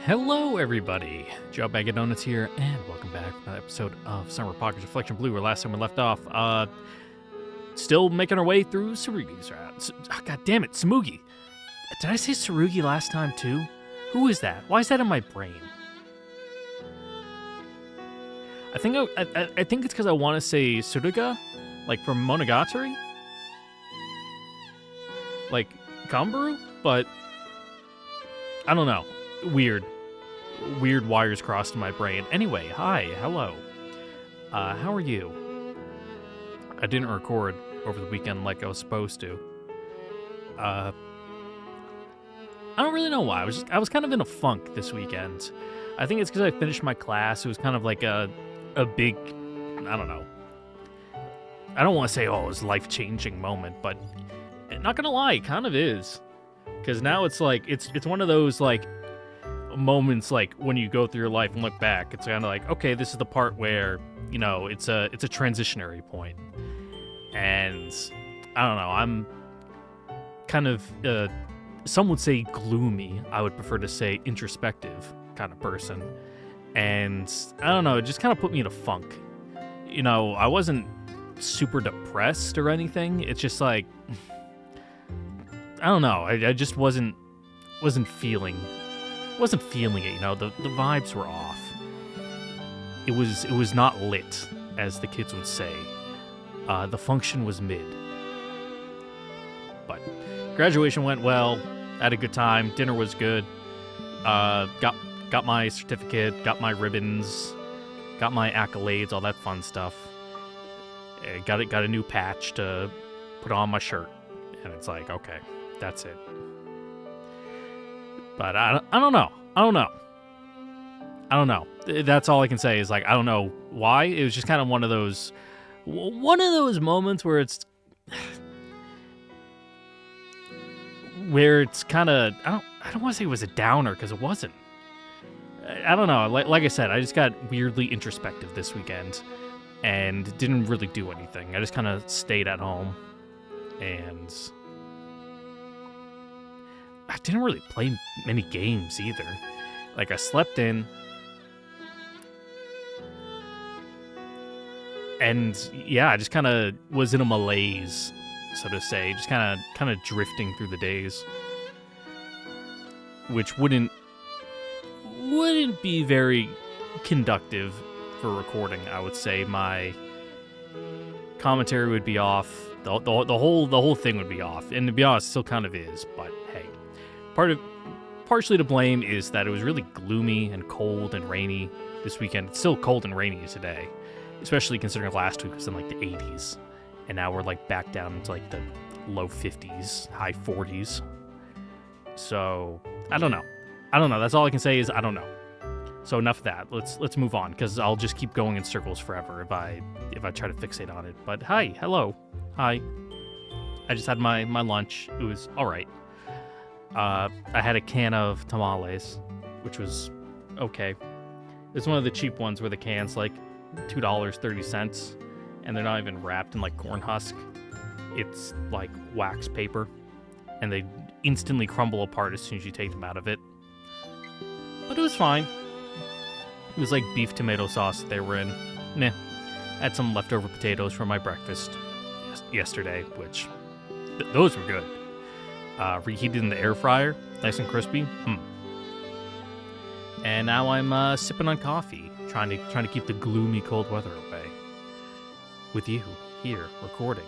Hello, everybody. Joe Bag of Donuts here, and welcome back to another episode of Summer Pockets Reflection Blue, where last time we left off, still making our way through Tsurugi's route. God damn it, Tsumugi. Did I say Tsurugi last time, too? Who is that? Why is that in my brain? I think it's because I want to say Tsuruga, like from Monogatari? Like Gamburu? But I don't know. Weird wires crossed in my brain. Anyway, hi, hello. How are you? I didn't record over the weekend like I was supposed to. I don't really know why. I was kind of in a funk this weekend. I think it's because I finished my class. It was kind of like a big, I don't know. I don't want to say, it was a life-changing moment, but not gonna lie, it kind of is. Because now it's like, it's one of those, like, moments, like, when you go through your life and look back, it's kind of like, okay, this is the part where, you know, it's a transitionary point. And, I don't know, I'm kind of, some would say gloomy, I would prefer to say introspective kind of person. And, I don't know, it just kind of put me in a funk. You know, I wasn't super depressed or anything, it's just like, I don't know, I just wasn't feeling it, you know, the vibes were off. It was not lit, as the kids would say. The function was mid. But graduation went well, had a good time, dinner was good, got my certificate, got my ribbons, got my accolades, all that fun stuff. Got a new patch to put on my shirt, and it's like, okay, that's it. But I don't know. That's all I can say is, like, I don't know why. It was just kind of one of those moments where it's kind of, I don't want to say it was a downer, because it wasn't. I don't know. Like I said, I just got weirdly introspective this weekend and didn't really do anything. I just kind of stayed at home, and I didn't really play many games either. Like, I slept in, and yeah, I just kind of was in a malaise, so to say, just kind of drifting through the days, which wouldn't be very conductive for recording. I would say my commentary would be off. The whole thing would be off, and to be honest, it still kind of is. But hey, partially to blame is that it was really gloomy and cold and rainy this weekend. It's still cold and rainy today, especially considering last week was in like the 80s, and now we're like back down into like the low 50s, high 40s. So I don't know. That's all I can say is I don't know. So enough of that. Let's move on, because I'll just keep going in circles forever if I try to fixate on it. But hi, hello, hi. I just had my lunch. It was all right. I had a can of tamales, which was okay. It's one of the cheap ones where the can's like $2.30, and they're not even wrapped in like corn husk. It's like wax paper, and they instantly crumble apart as soon as you take them out of it. But it was fine. It was like beef tomato sauce they were in. Meh. I had some leftover potatoes from my breakfast yesterday, which those were good. Reheated in the air fryer, nice and crispy. And now I'm sipping on coffee, trying to keep the gloomy cold weather away. With you here recording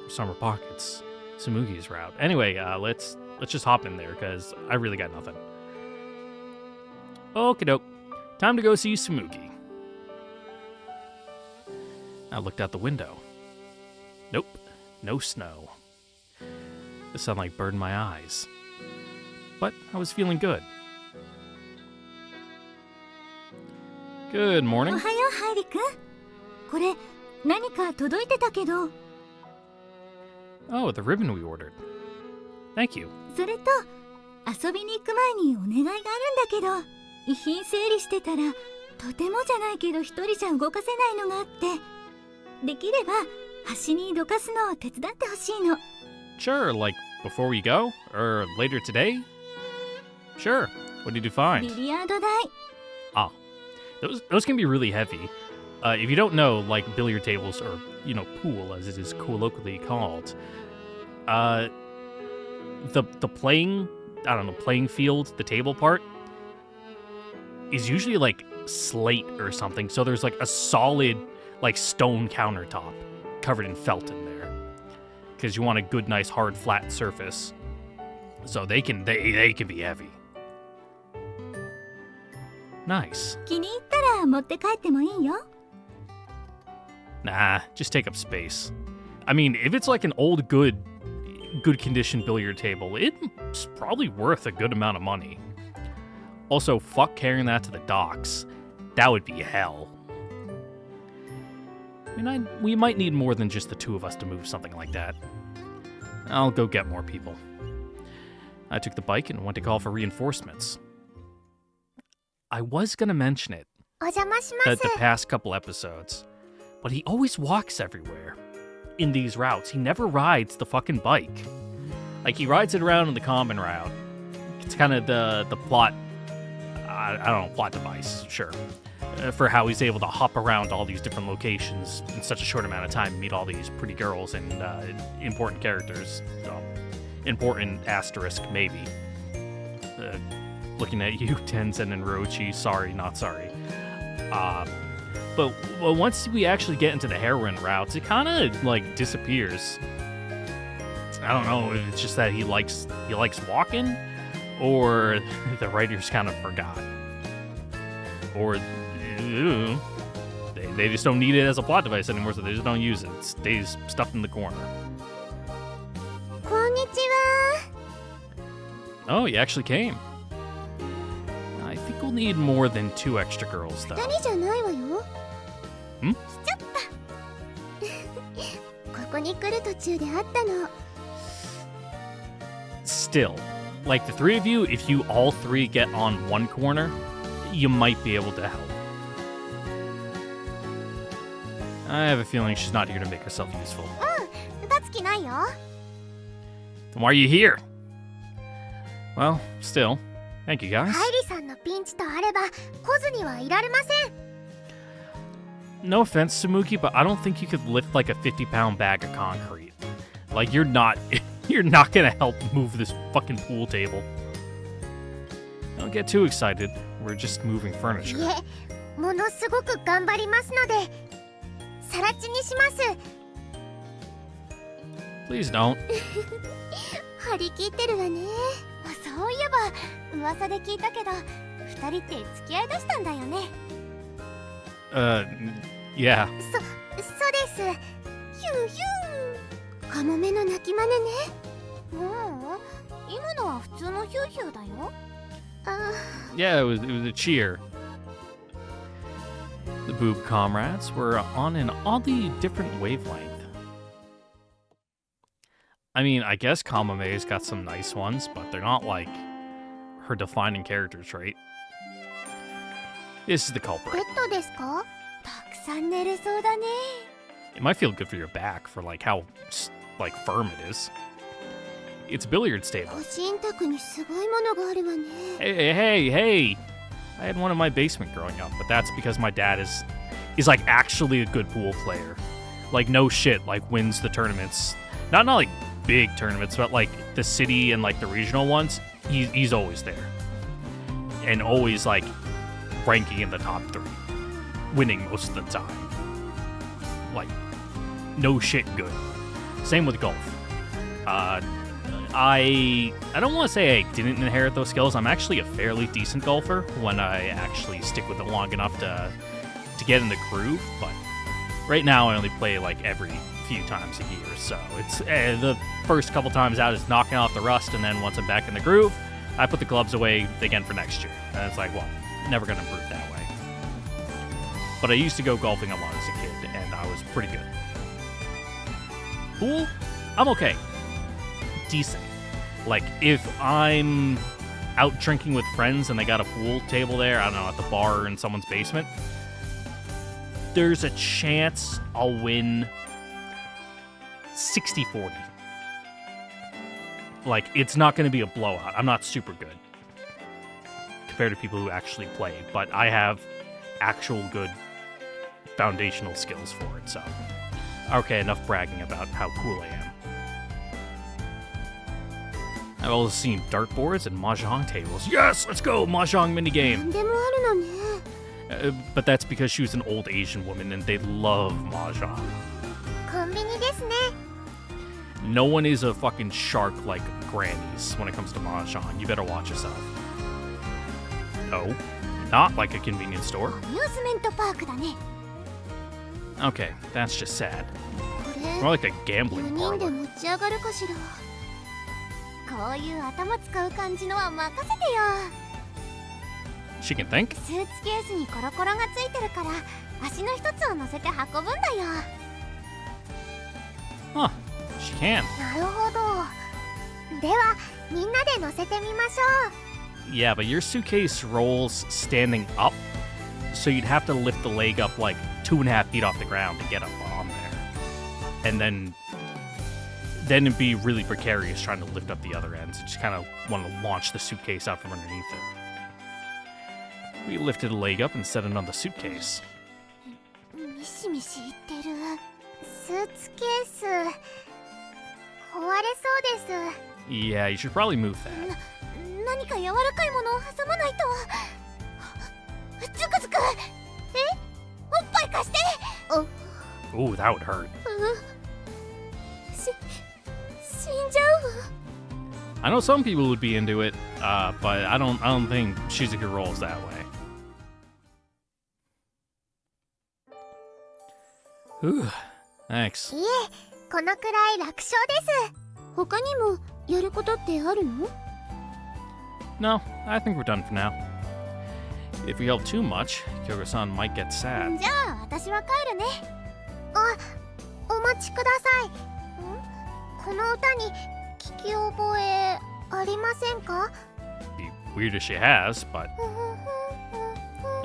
Summer Pockets, Tsumugi's route. Anyway, let's just hop in there, because I really got nothing. Okie doke. Time to go see Tsumugi. I looked out the window. Nope, no snow. The sunlight burned my eyes. But I was feeling good. Good morning. おはよう、ハイリ君。これ、何か届いてたけど。Oh, the ribbon we ordered. Thank you. それと、遊びに行く前にお願いがあるんだけど、遺品整理してたら、とてもじゃないけど一人じゃ動かせないのがあって、できれば端にどかすのを手伝ってほしいの。Sure, like before we go? Or later today? Sure, What did you ビ find? リヤード台。 Ah, those can be really heavy. If you don't know, like billiard tables or pool as it is colloquially called, the playing playing field, the table part is usually like slate or something. So there's like a solid like stone countertop covered in felt in there because you want a good, nice, hard, flat surface. So they can be heavy. Nice. 気に入ったら持って帰ってもいいよ。 Nah, just take up space. I mean, if it's like an old, good condition billiard table, it's probably worth a good amount of money. Also, fuck carrying that to the docks. That would be hell. I mean, we might need more than just the two of us to move something like that. I'll go get more people. I took the bike and went to call for reinforcements. I was gonna mention it お邪魔しま the す。 past couple episodes, but he always walks everywhere. In these routes, he never rides the fucking bike. Like, he rides it around in the common route. It's kind of the plot, I don't know, plot device, sure, for how he's able to hop around all these different locations in such a short amount of time and meet all these pretty girls and important characters. Important asterisk, maybe. Looking at you, Tenzin and Rochi, sorry, not sorry. But once we actually get into the heroine routes, it kind of like disappears. I don't know if it's just that he likes walking, or the writers kind of forgot, or they just don't need it as a plot device anymore, so they just don't use it. It stays stuffed in the corner. こんにちは。 Oh, you actually came. I think we'll need more than 2 extra girls, though. 二人じゃないわよ。ん？来ちゃった。ここに来る途中で会ったの。 Still, like the 3 of you, if you all 3 get on one corner, you might be able to help. I have a feeling she's not here to make herself useful. 立つ気ないよ。 Then why are you here? Well, still, thank you guys. カイリさんのピンチとあれば来ずにはいられません。 No offense, Tsumugi, but I don't think you could lift like a 50-pound bag of concrete. Like, you're not gonna help move this fucking pool table. Don't get too excited. We're just moving furniture. いえ、ものすごく頑張りますので、さら地にします。 Please don't. 張り切ってるわね。そういえば噂で聞いたけど、二人って付き合いだしたんだよね。Yeah. そうです。ヒューヒュー。カモメの鳴き真似ね。今のは普通のヒューヒューだよ。Yeah, it was a cheer. The boob comrades were on an oddly different wavelength. I mean, I guess Kamame's got some nice ones, but they're not like her defining character trait. This is the ベ culprit. ッドですか？たくさん寝れそうだね。 It might feel good for your back for like how like firm it is. It's a billiard table. ご神宅にすごいものがあるわね。 Hey! I had one in my basement growing up, but that's because my dad is like actually a good pool player. Like, no shit, like wins the tournaments. Not like big tournaments, but like the city and like the regional ones. He's always there. And always like ranking in the top 3. Winning most of the time. Like, no shit good. Same with golf. I don't want to say I didn't inherit those skills. I'm actually a fairly decent golfer when I actually stick with it long enough to get in the groove. But right now I only play like every few times a year. So it's the first couple times out is knocking off the rust, and then once I'm back in the groove, I put the gloves away again for next year. And it's like, well, never going to improve that way. But I used to go golfing a lot as a kid, and I was pretty good. Pool? I'm okay. Decent. Like, if I'm out drinking with friends and they got a pool table there, I don't know, at the bar or in someone's basement, there's a chance I'll win 60-40. Like, it's not going to be a blowout. I'm not super good. compared to people who actually play, but I have actual good foundational skills for it, so. Okay, enough bragging about how cool I am. I've also seen dartboards and mahjong tables. Yes, let's go, mahjong minigame. 何でもあるのね。But that's because she was an old Asian woman and they love mahjong. コンビニですね。 No one is a fucking shark like grannies when it comes to mahjong. You better watch yourself. No, not like a convenience store. アミューズメントパークだね。 Okay, that's just sad. これ More like a 4 gambling 人で parlor. 持ち上がるかしら。こういう頭使う感じのは任せてよ。 She can think? スーツケースにコロコロがついてるから足の一つを乗せて運ぶんだよ。 Huh, she can. なるほど。ではみんなで乗せてみましょ Yeah, but your suitcase rolls standing up, so you'd have to lift the leg up like 2.5 feet off the ground to get up on there. And then it'd be really precarious trying to lift up the other ends. You just kind of want to launch the suitcase out from underneath it. We lifted a leg up and set it on the suitcase. う。ミシミシ言ってる。スーツケース壊れそうです。 Yeah, you should probably move that. 何か柔らかいものを挟まないと。ズクズク。え？おっぱい貸して。 Ooh, that would hurt. 死んじゃうわ。 I know some people would be into it, but I don't think Shizuku rolls that way. Ooh, thanks. いえ、このくらい楽勝です。他にもやることってあるの？ No, I think we're done for now. If we help too much, Kyoko-san might get sad. じゃあ私は帰るね。あ、お待ちください。この歌に聞き覚えありませんか？ Be weird if she has, but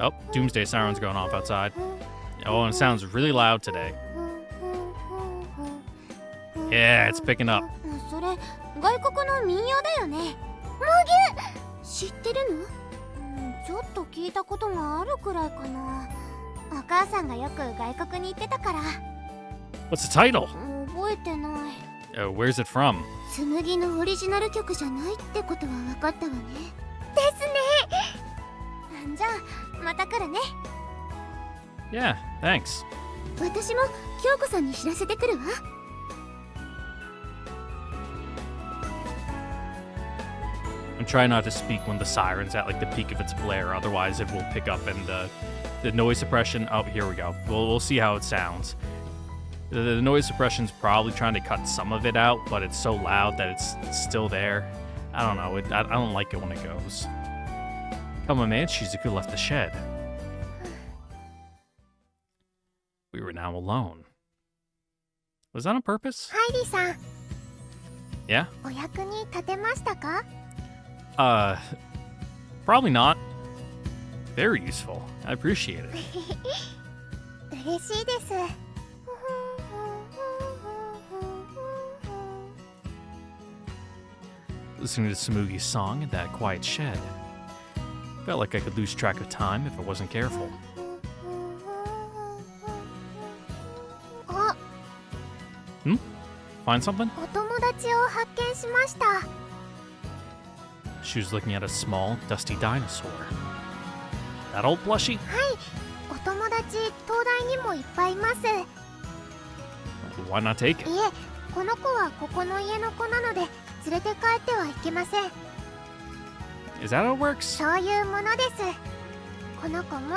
oh, Doomsday Siren's going off outside. Oh, and it sounds really loud today. Yeah, it's picking up. それ外国の民謡だよね。知ってるの？ちょっと聞いたことがあるくらいかな。お母さんがよく外国に行ってたから。 What's the title? 覚えてない。Where's it from? 紬のオリジナル曲じゃないってことは分かったわね。ですね。じゃあまた来るね。 Yeah, thanks. 私も京子さんに知らせてくるわ。 And try not to speak when the siren's at like the peak of its blare, otherwise it will pick up and the noise suppression. Oh, here we go. We'll see how it sounds. The noise suppression's probably trying to cut some of it out, but it's so loud that it's still there. I don't know. I don't like it when it goes. Come on, man. Shizuku left the shed. We were now alone. Was that on purpose? ハイリーさん、 Yeah? お役に立てましたか？ Probably not. Very useful. I appreciate it. 嬉しいです。 Listening to Tsumugi's song in that quiet shed. Felt like I could lose track of time if I wasn't careful. あ、 Find something? お友達を発見しました。 She was looking at a small, dusty dinosaur. That old plushie? はい、お友達東大にもいっぱいいます。 Why not take い it? え、この子はここの家の子なので連れて帰ってはいけません。 Is that how it works? そういうものです。この子も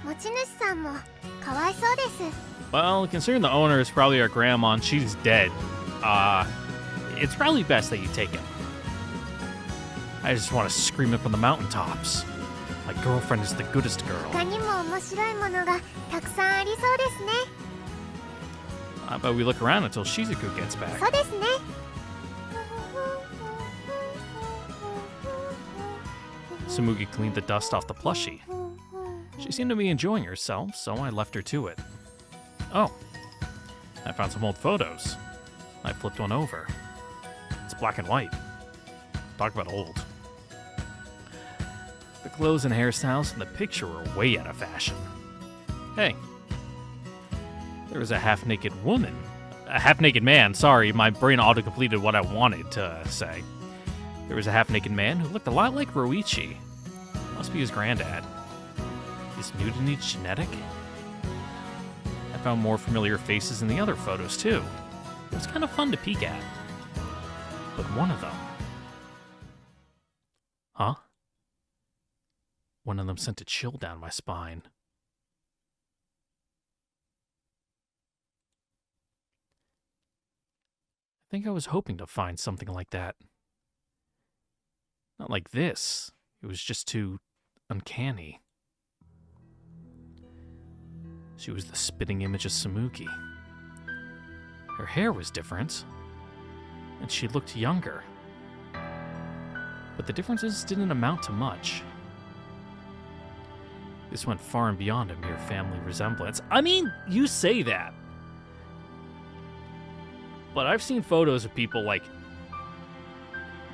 持ち主さんもかわいそうです。 Well, considering the owner is probably our grandma and she's dead, it's probably best that you take it. I just want to scream it from the mountaintops. My girlfriend is the goodest girl. 他にも面白いものがたくさんありそうですね。 How about we look around until Shizuku gets back? そうですね。 Tsumugi cleaned the dust off the plushie. She seemed to be enjoying herself, so I left her to it. Oh, I found some old photos. I flipped one over. It's black and white. Talk about old. The clothes and hairstyles in the picture were way out of fashion. Hey, there was a half-naked woman. A half-naked man, sorry, my brain auto-completed what I wanted to say. There was a half-naked man who looked a lot like Roichi. Must be his granddad. Is nudity genetic? I found more familiar faces in the other photos, too. It was kind of fun to peek at. But one of them... Huh? One of them sent a chill down my spine. I think I was hoping to find something like that. Not like this. It was just too uncanny. She was the spitting image of Tsumugi. Her hair was different, and she looked younger. But the differences didn't amount to much. This went far and beyond a mere family resemblance. I mean, you say that. But I've seen photos of people, like,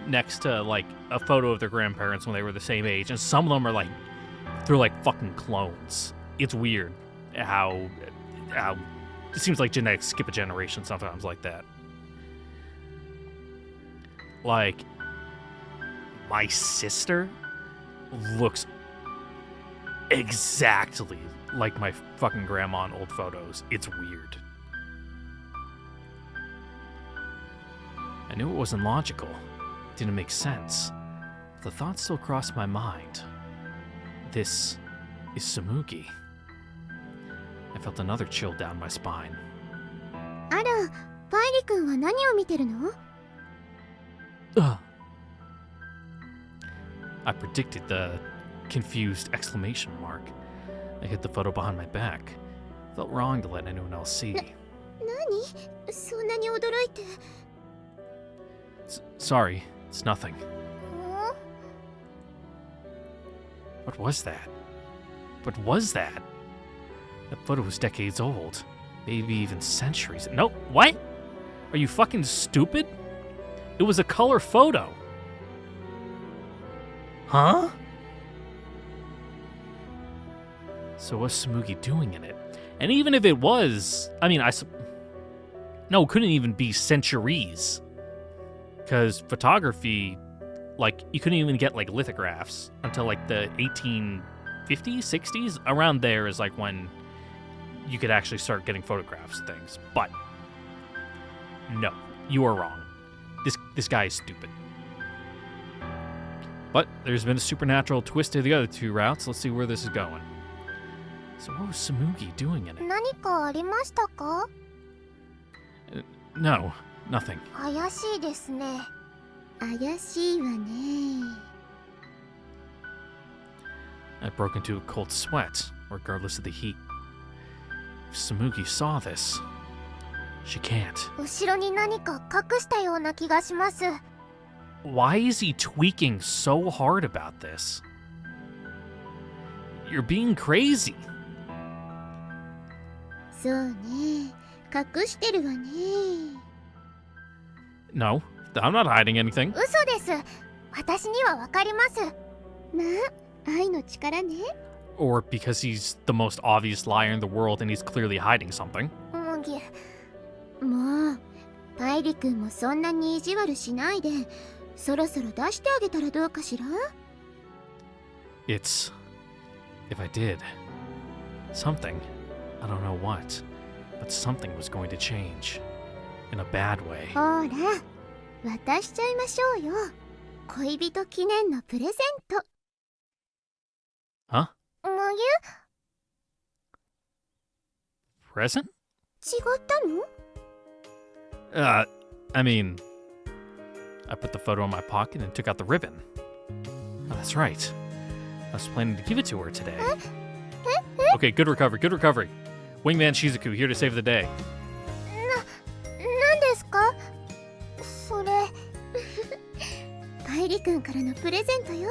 next to, like, a photo of their grandparents when they were the same age, and some of them are, like, they're like fucking clones. It's weird how it seems like genetics skip a generation sometimes like that. Like, my sister looks exactly like my fucking grandma in old photos. It's weird. I knew it wasn't logical. It didn't make sense. But the thought still crossed my mind. This is Tsumugi. I felt another chill down my spine. あら、パイリ君は何を見てるの? I predicted the confused exclamation mark. I hid the photo behind my back. Felt wrong to let anyone else see. 何? そんなに驚いて。Sorry, it's nothing. What was that? What was that? That photo was decades old. Maybe even centuries. No, what? Are you fucking stupid? It was a color photo. Huh? So what's Tsumugi doing in it? And even if it was, I mean, no, it couldn't even be centuries. Because photography, like, you couldn't even get, like, lithographs until, like, the 1850s, 60s. Around there is, like, when you could actually start getting photographs of things. But, no, you are wrong. This guy is stupid. But there's been a supernatural twist to the other two routes. Let's see where this is going. So what was Tsumugi doing in it? 何かありましたか? No, nothing. 怪しいですね。怪しいわね。I broke into a cold sweat, regardless of the heat. If Tsumugi saw this, she can't. 後ろに何か隠したような気がします。Why is he tweaking so hard about this? You're being crazy. そうね。隠してるわね。No, I'm not hiding anything. 嘘です。私にはわかります。まあ、愛の力ね。Or because he's the most obvious liar in the world and he's clearly hiding something. もう、パイリ君もそんなに意地悪しないで、そろそろ出してあげたらどうかしら? It's... if I did... something... I don't know what... but something was going to change. In a bad way. ほら、渡しちゃいましょうよ。恋人記念のプレゼント。Huh? もゆ? Present? 違ったの? I mean... I put the photo in my pocket and took out the ribbon. Oh, that's right. I was planning to give it to her today. Okay, good recovery, good recovery. Wingman Shizuku here to save the day. 何ですか? それパイリ君からのプレゼントよ。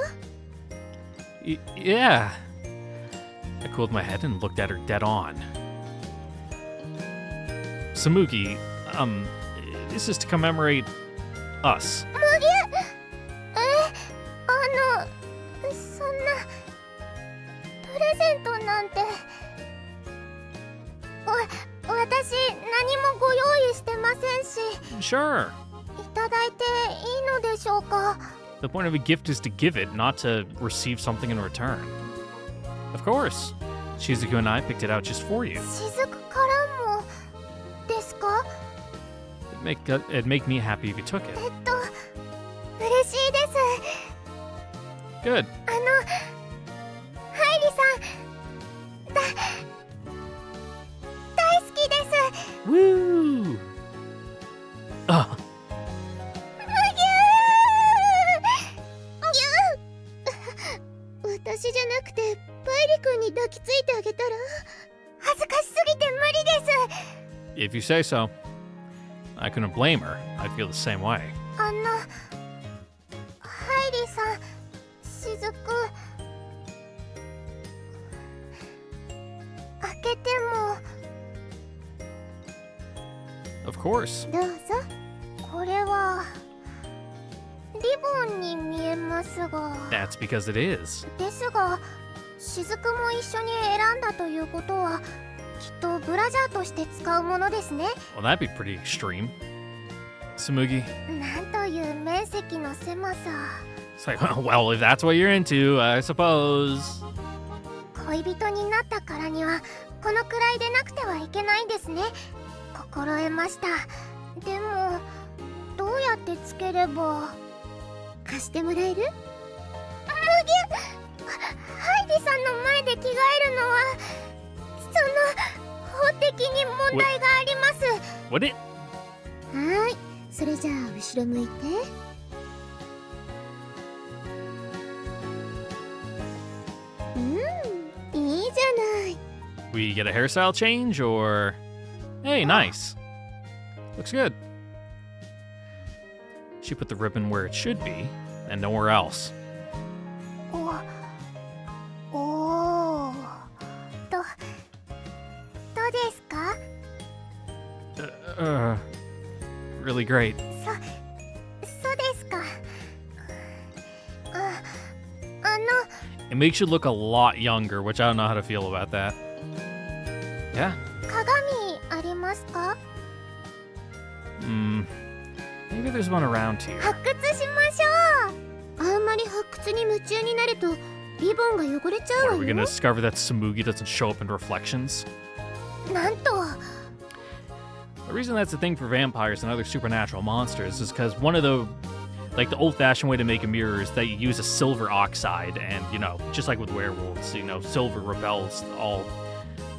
Yeah. I cooled my head and looked at her dead on. Tsumugi, this is to commemorate us. そんな。レゼントなんて。私何もご用意してませんし。 Sure. いただいていいのでしょうか。 The point of a gift is to give it, not to receive something in return. Of course. Shizuku and I picked it out just for you. 雫からもですか？ It'd make me happy if you took it. 嬉しいです。 Good. ハイリさん大好きです。 Woo! Ah, 私じゃなくてパイリ君に抱きついてあげたら恥ずかしすぎて無理です。 if you say so. I couldn't blame her. I'd feel the same way. ハイリさん、雫開けても。 Of course. どうぞ。これはリボンに見えますが。 That's because it is. ですが、雫も一緒に選んだということはきっとブラジャーとして使うものですね。 Well, that'd be pretty extreme. Tsumugi. なんという面積の狭さ。 It's like, well, if that's what you're into, I suppose. 恋人になったからにはこのくらいでなくてはいけないんですね。心得ました。でもどうやってつければ。貸してもらえる？ハイリさんの前で着替えるのは法的に問題があります。 Would it? はーい、それじゃあ後ろ向いて。いいじゃない。 We get a hairstyle change, or... Hey, nice. Looks good. She put the ribbon where it should be, and nowhere else. おー。どうですか？ Really great. そうですか。It makes you look a lot younger, which I don't know how to feel about that. Yeah. 鏡ありますか？ Maybe there's one around here. 発掘しましょう。あんまり発掘に夢中になるとリボンが汚れちゃう What, わ are we よ。 gonna discover that Tsumugi doesn't show up in reflections? なんと。 The reason that's a thing for vampires and other supernatural monsters is because one of the old-fashioned way to make a mirror is that you use a silver oxide, and just like with werewolves, silver repels all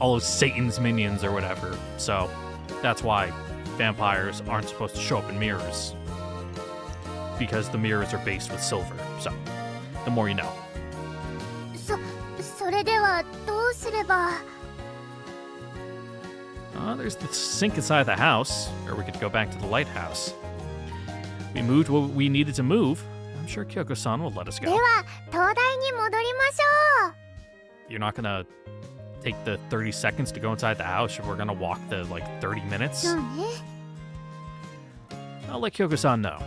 of Satan's minions or whatever. So that's why vampires aren't supposed to show up in mirrors, because the mirrors are based with silver. So the more you know. それではどうすれば。 There's the sink inside the house, or we could go back to the lighthouse. We moved what we needed to move. I'm sure Kyoko-san will let us で go. は灯台に戻りましょう。 You're not gonna take the 30 seconds to go inside the house if we're gonna walk the 30 minutes? そうね。 I'll let Kyoko-san know.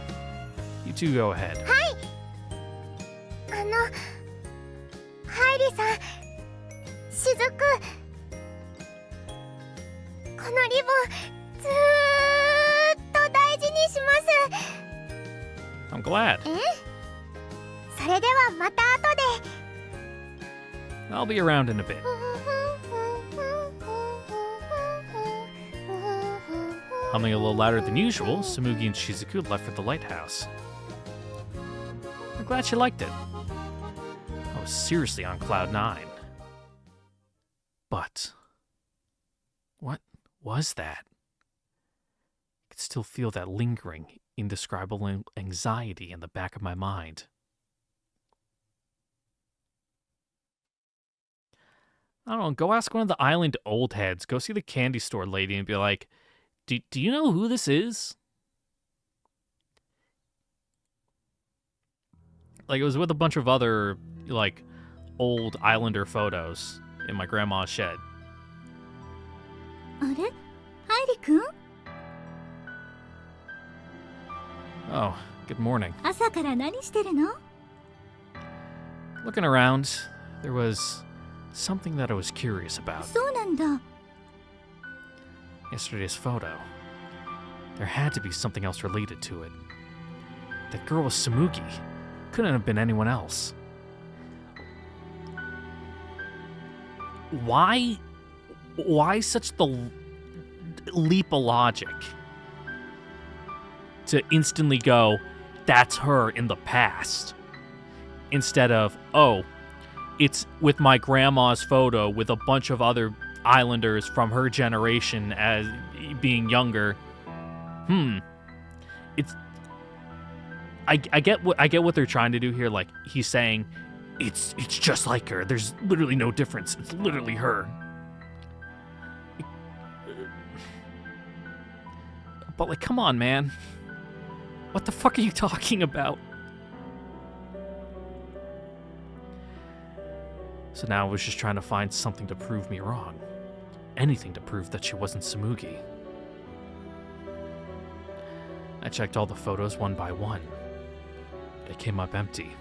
You two go ahead. ハイリさん、雫、このリボンずーっと大事にします。 I'm glad. それではまた後で。 I'll be around in a bit. Humming a little louder than usual, Tsumugi and Shizuku left for the lighthouse. I'm glad she liked it. I was seriously on cloud 9. But what was that? I could still feel that lingering, indescribable anxiety in the back of my mind. I don't know, go ask one of the island old heads. Go see the candy store lady and be like, do you know who this is? Like, it was with a bunch of other, old islander photos in my grandma's shed. あれ、ハイリ君？ Oh, good morning. 朝から何してるの？ Looking around, there was something that I was curious about. そうなんだ。 Yesterday's photo. There had to be something else related to it. That girl was Tsumugi. Couldn't have been anyone else. Why such the leap of logic to instantly go, that's her in the past, instead of, oh, it's with my grandma's photo with a bunch of other islanders from her generation as being younger. It's I get what they're trying to do here. Like, he's saying it's just like her. There's literally no difference. It's literally her. But like, come on, man. What the fuck are you talking about? So now I was just trying to find something to prove me wrong. Anything to prove that she wasn't Tsumugi. I checked all the photos one by one. They came up empty.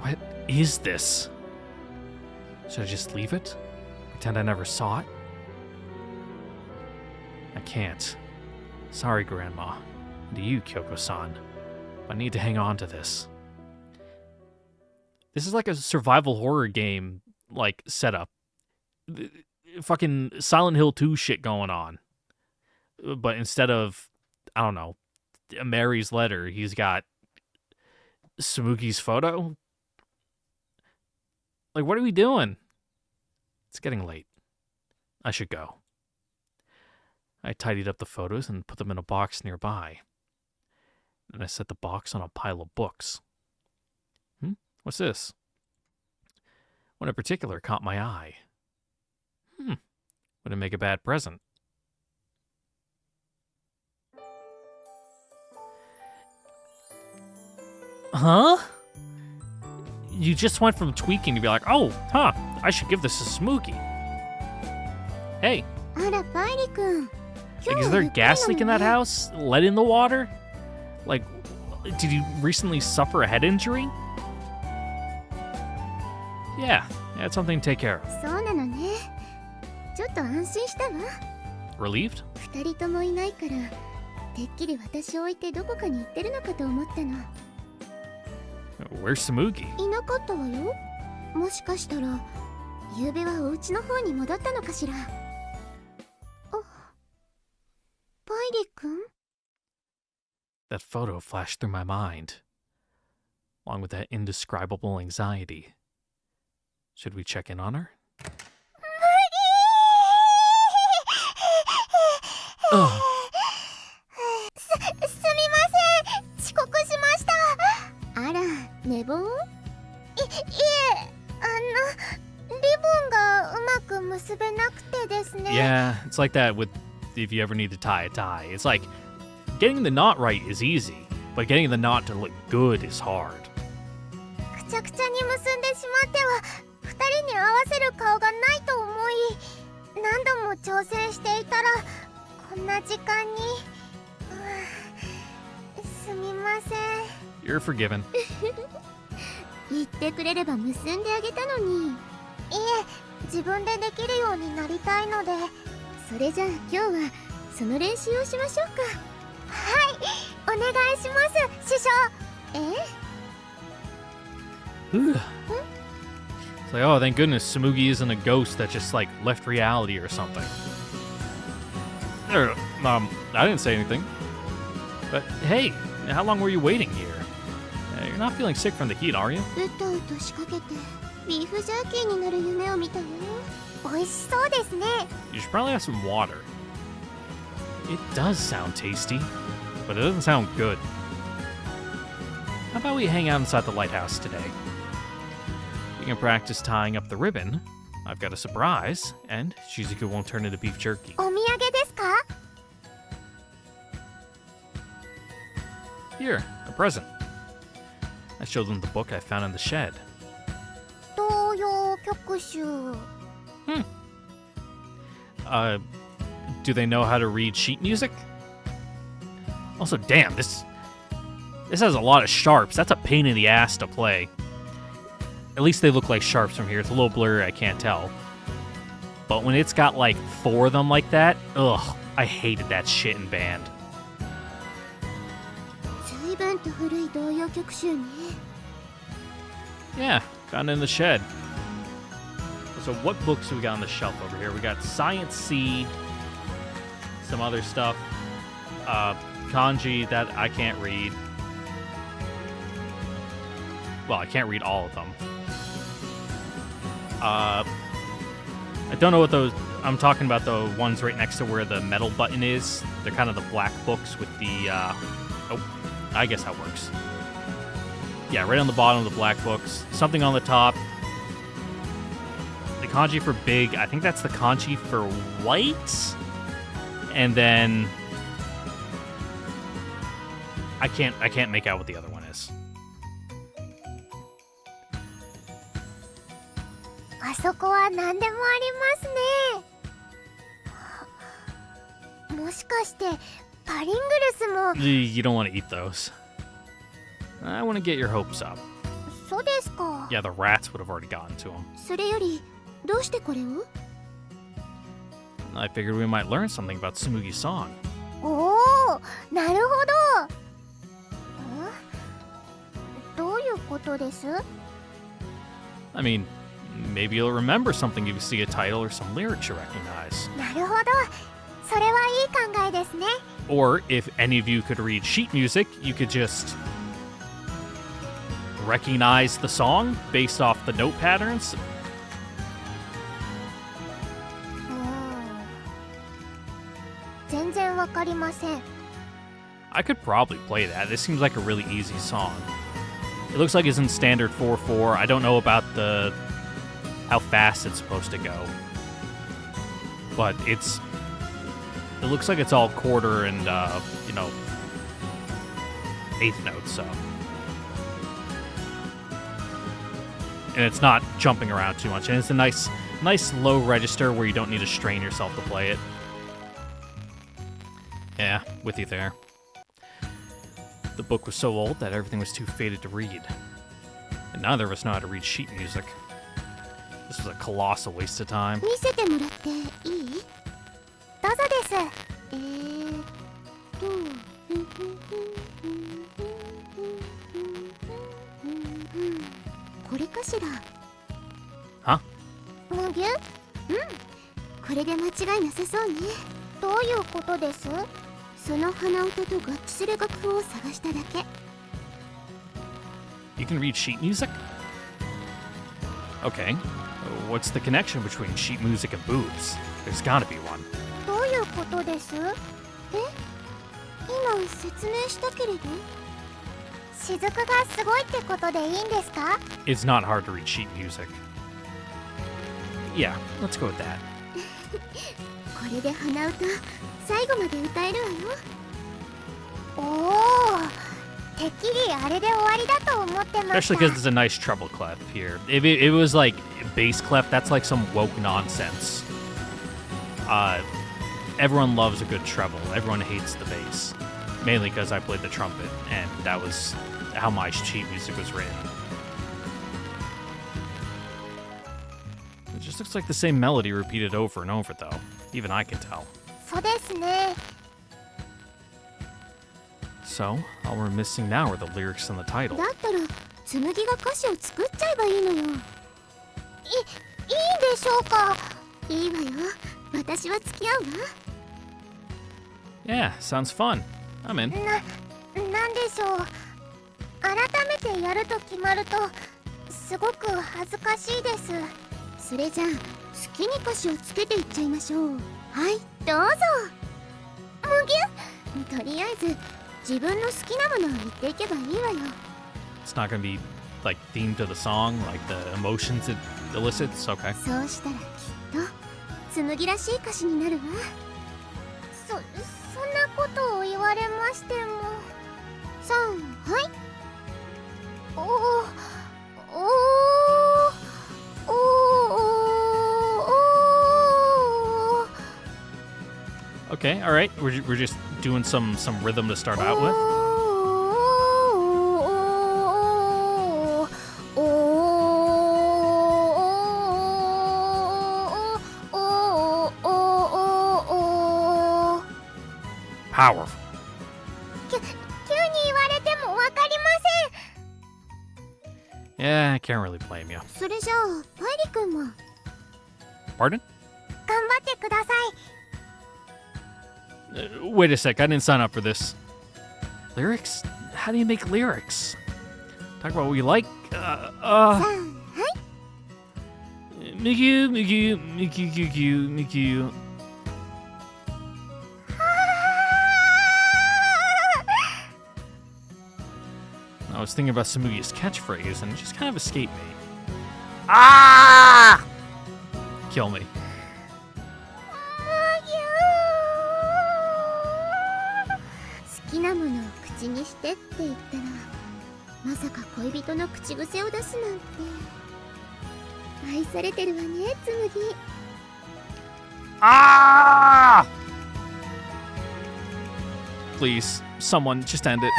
What is this? Should I just leave it? Pretend I never saw it? I can't. Sorry, Grandma. And to you, Kyoko-san. I need to hang on to this. This is like a survival horror game, like, setup. Fucking Silent Hill 2 shit going on. But instead of, I don't know, Mary's letter, he's got Tsumugi's photo? Like, what are we doing? It's getting late. I should go. I tidied up the photos and put them in a box nearby. Then I set the box on a pile of books. What's this? One in particular caught my eye. Wouldn't make a bad present. Huh? You just went from tweaking to be like, oh, I should give this to Tsumugi. Hey. あら、パイリ君。 Like, is there a gas leak in that house? Lead in the water? Like, did you recently suffer a head injury? Yeah, it's something to take care of. そうなのね。ちょっと安心したわ。 Relieved? 二人ともいないから、てっきり私を置いてどこかに行ってるのかと思ったの。 Where's Tsumugi? いなかったわよ。もしかしたら、昨夜はお家の方に戻ったのかしら。あ、パイリ君? That photo flashed through my mind, along with that indescribable anxiety. Should we check in on her? Oh. すみません。遅刻しました。あら、寝坊？いえ、リボンがうまく結べなくてですね。 Yeah, it's like that with if you ever need to tie a tie. It's like getting the knot right is easy, but getting the knot to look good is hard. くちゃくちゃに結んでしまっては、二人に合わせる顔がないと思い、何度も挑戦していたら、こんな時間に。すみません。 You're forgiven. 言ってくれれば結んであげたのに。いえ、自分でできるようになりたいので。それじゃあ今日はその練習をしましょうか。はい、お願いします、師匠。It's like, oh, thank goodness Tsumugi isn't a ghost that just, like, left reality or something. I didn't say anything. But, hey, how long were you waiting here? You're not feeling sick from the heat, are you? うとうと仕掛けてビーフジャーキーになる夢を見たよ。美味しそうですね。 You should probably have some water. It does sound tasty, but it doesn't sound good. How about we hang out inside the lighthouse today? You can practice tying up the ribbon. I've got a surprise, and Shizuku won't turn into beef jerky. お土産ですか? Here, a present. I showed them the book I found in the shed. 東洋曲集。 Do they know how to read sheet music? Also, damn, this has a lot of sharps. That's a pain in the ass to play. At least they look like sharps from here. It's a little blurry, I can't tell. But when it's got like 4 of them like that, ugh, I hated that shit in band. 随分と古い童謡曲集ね。 Yeah, found it in the shed. So what books do we got on the shelf over here? We got Science C, some other stuff, kanji that I can't read. Well, I can't read all of them. I don't know what those... I'm talking about the ones right next to where the metal button is. They're kind of the black books with the... oh, I guess that works. Yeah, right on the bottom of the black books. Something on the top. The kanji for big, I think that's the kanji for white. And then... I can't make out what the other one is. あそこは何でもありますね。もしかしてパリングルスも。 You don't want to eat those. I want to get your hopes up. そうですか。 Yeah, the rats would have already gotten to them. それよりどうしてこれを？ I figured we might learn something about Tsumugi's song. おお、なるほど。どういうことです？ I mean, maybe you'll remember something if you see a title or some lyrics you recognize. なるほど。それはいい考えですね。 Or if any of you could read sheet music, you could just recognize the song based off the note patterns. 全然わかりません。 I could probably play that. This seems like a really easy song. It looks like it's in standard 4/4. I don't know about how fast it's supposed to go. But it looks like it's all quarter and eighth notes, so. And it's not jumping around too much. And it's a nice low register where you don't need to strain yourself to play it. Yeah, with you there. The book was so old that everything was too faded to read. And neither of us know how to read sheet music. This was a colossal waste of time. 見せてもらっていい？どうぞです。これかしら？ Huh? むぎゅ？これで間違いなさそうね。どういうことです？その鼻歌と合致する楽譜を探しただけ。 You can read sheet music? Okay. What's the connection between sheet music and boobs? There's gotta be one. どういうことです？今説明したけれど。雫がすごいってことでいいんですか？ It's not hard to read sheet music. Yeah, let's go with that. これで鼻歌最後まで歌えるわよ。おお、てっきりあれで終わりだと思ってました。 Especially because it's a nice treble clef here. If it was like bass clef, that's like some woke nonsense. Everyone loves a good treble. Everyone hates the bass. Mainly because I played the trumpet, and that was how my sheet music was written. It just looks like the same melody repeated over and over, though. Even I can tell. そうですね。 So, all we're missing now are the lyrics and the title. だったら紬が歌詞を作っちゃえばいいのよ。いいんでしょうか？いいわよ。私は付き合うわ。 Yeah, sounds fun. I'm in. なんでしょう。改めてやると決まるとすごく恥ずかしいです。それじゃあ好きに歌詞をつけていっちゃいましょう。はい、どうぞ。むぎゅ。とりあえず自分の好きなものを言っていけばいいわよ。 It's not gonna be like themed to the song, like the emotions it elicits. Okay. そうしたらきっと紬らしい歌詞になるわ。そんなことを言われましても。さん、はい。おお。 Okay, all right. We're just doing some rhythm to start out with. powerful. 急に言われてもわかりま Yeah, I can't really blame you. せん。それじゃあパイリ君も Pardon? 頑張ってください。 Wait a sec, I didn't sign up for this. Lyrics? How do you make lyrics? Talk about what you like? さあ、はい。Miku, Miku, Miku, Miku, Miku. I was thinking about Tsumugi's catchphrase and it just kind of escaped me. Ah! Kill me. 好きなものを口にしてって言ったら、まさか恋人の口癖を出すなんて。愛されてるわね、つむぎ。 Ah! Please, someone, just end it.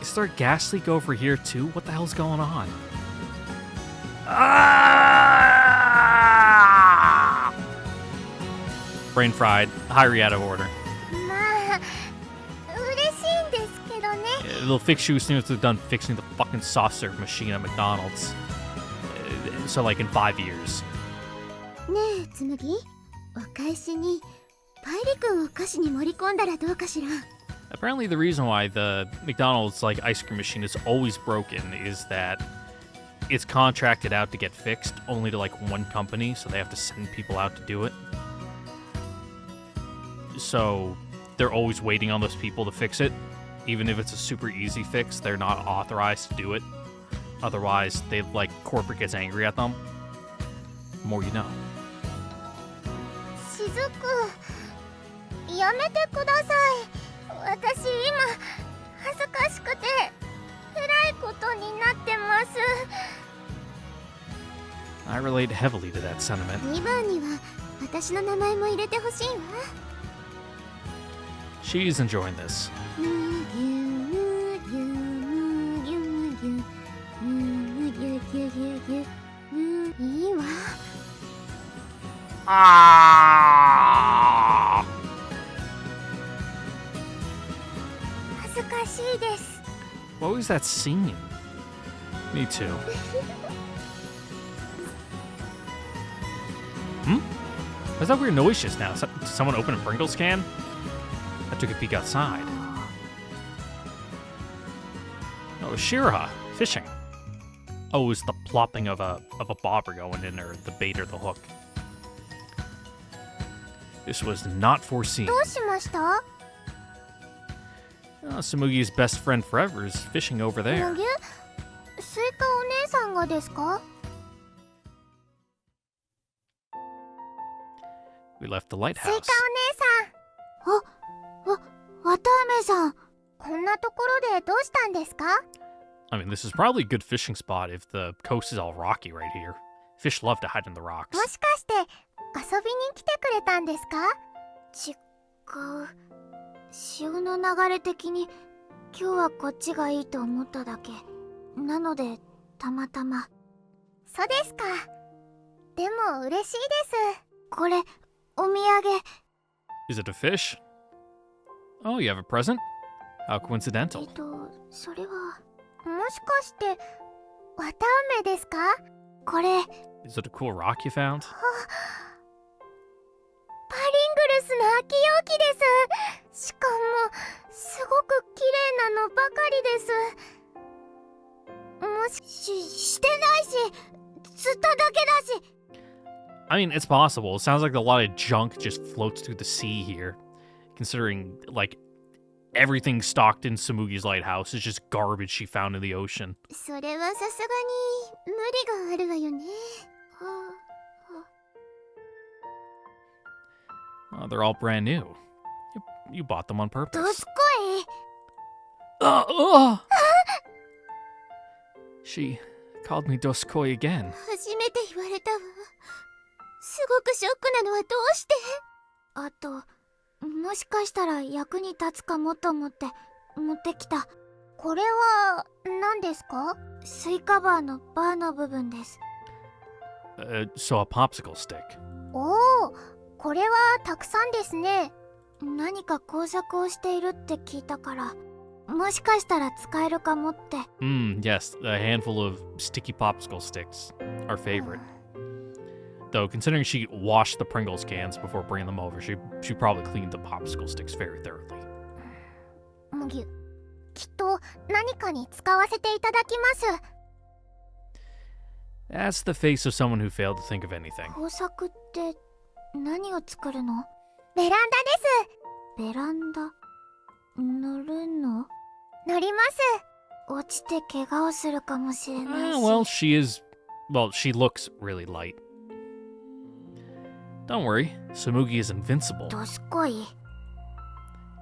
Is there a gas leak over here too? What the hell's going on? Ah! Brain fried. Hyrie out of order. まあ、嬉しいんですけどね。 They'll fix you as soon as they're done fixing the fucking soft serve machine at McDonald's. So like in 5 years. ねえ、つむぎ。お返しに、パイリ君を歌詞に盛り込んだらどうかしら。 Apparently the reason why the McDonald's like ice cream machine is always broken is that it's contracted out to get fixed only to like one company, so they have to send people out to do it. So they're always waiting on those people to fix it. Even if it's a super easy fix, they're not authorized to do it. Otherwise, they like corporate gets angry at them. The more you know. しずく、やめてください。私今恥ずかしくてえらいことになってます。 I relate heavily to that sentiment. 2番には私の名前も入れてほしいわ。 She's enjoying this. むぎゅむぎゅむぎゅむぎゅむぎゅぎゅぎゅぎゅいいわ。 Ah! 恥ずかしいです。 What was that scene? Me too. What's that weird noise just now? Did someone open a Pringles can? I took a peek outside. Oh, Shira fishing. Oh, it was the plopping of a bobber going in there, the bait or the hook. This was not foreseen. どうしました？ Tsumugi's best friend forever is fishing over む there. ぎゅ、スイカお姉さんがですか？ We left the スイカお姉 lighthouse. さん。わたあめさん。こんなところでどうしたんですか？ I mean, this is probably a good fishing spot if the coast is all rocky right here. Fish love to hide in the rocks. もしかして遊びに来てくれたんですか？違う。潮の流れ的に今日はこっちがいいと思っただけ。なのでたまたま。そうですか。でも嬉しいです。これお土産。 Is it a fish? Oh, you have a present? How coincidental. それはもしかしてわたあめですか？これ Is it a cool rock you found? パリングルスの空き容器です。しかもすごく綺麗なのばかりです。もしてないし釣っただけだし。 I mean, it's possible. It sounds like a lot of junk just floats through the sea here. Considering, like, everything stocked in Tsumugi's lighthouse is just garbage she found in the ocean. それはさすがに無理があるわよね。They're all brand new. You bought them on ど purpose. すこい。 She called me Doskoi again. 初めて言われたわ。すごくショックなのはどうして？あと、もしかしたら役に立つかもと思って持ってきた。これは何ですか？スイカバーのバーの部分です。So a popsicle stick. おお、これはたくさんですね。何か工作をしているって聞いたから、もしかしたら使えるかもって。Yes, a handful of sticky popsicle sticks. Our favorite. Though, considering she washed the Pringles cans before bringing them over, she probably cleaned the popsicle sticks very thoroughly. 麦、きっと何かに使わせていただきます。 That's the face of someone who failed to think of anything. 工作って何を作るの？ベランダです。ベランダ乗るの？乗ります。落ちて怪我をするかもしれないし。She looks really light. Don't worry, Tsumugi is invincible. どすこい。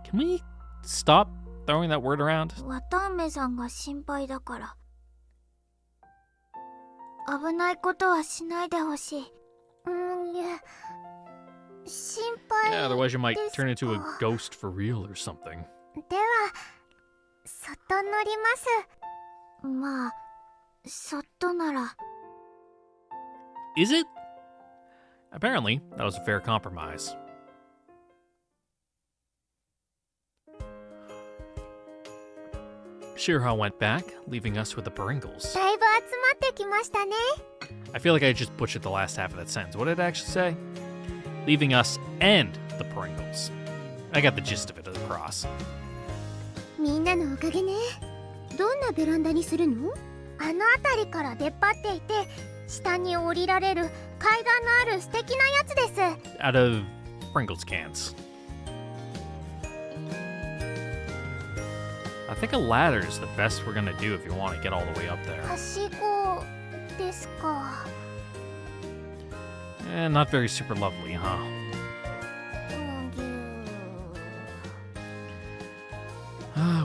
Can we stop throwing that word around? 綿梅さんが心配だから。危ないことはしないでほしい。心配 Yeah, otherwise you might ですか。 turn into a ghost for real or something. では、そっと乗ります。まあ、そっとなら。 Is it? Apparently, that was a fair compromise. Shirha went back, leaving us with the Pringles. だいぶ集まってきましたね。 I feel like I just butchered the last half of that sentence. What did it actually say? Leaving us and the Pringles. I got the gist of it across. みんなのおかげね。どんなベランダにするの？あの辺りから出っ張っていて、下に降りられる階段のある素敵なやつです。 Out of Pringles cans. I think a ladder is the best we're gonna do if you want to get all the way up there. はしごですか。Not very super lovely, huh?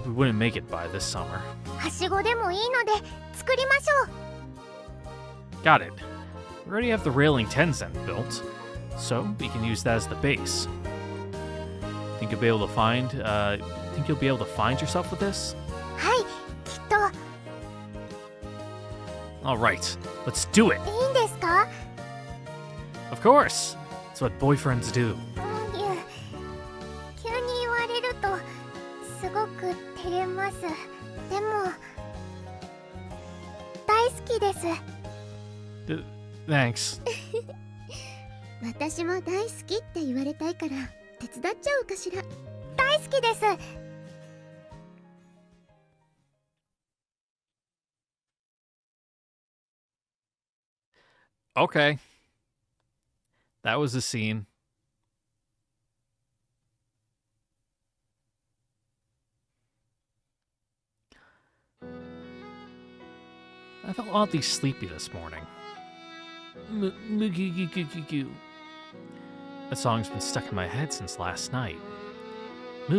We wouldn't make it by this summer. はしごでもいいので作りましょう。 Got it. We already have the railing Tenzen built, so we can use that as the base. Think you'll be able to find yourself with this? はい、きっと。 All right, let's do it. いいんですか？ Of course. That's what boyfriends do. 急に言われるとすごく照れます。でも大好きです。 Thanks. 私も大好きって言われたいから手伝っちゃおうかしら。大好きです。 Okay. That was the scene. I felt oddly sleepy this morning. That song's been stuck in my head since last night. I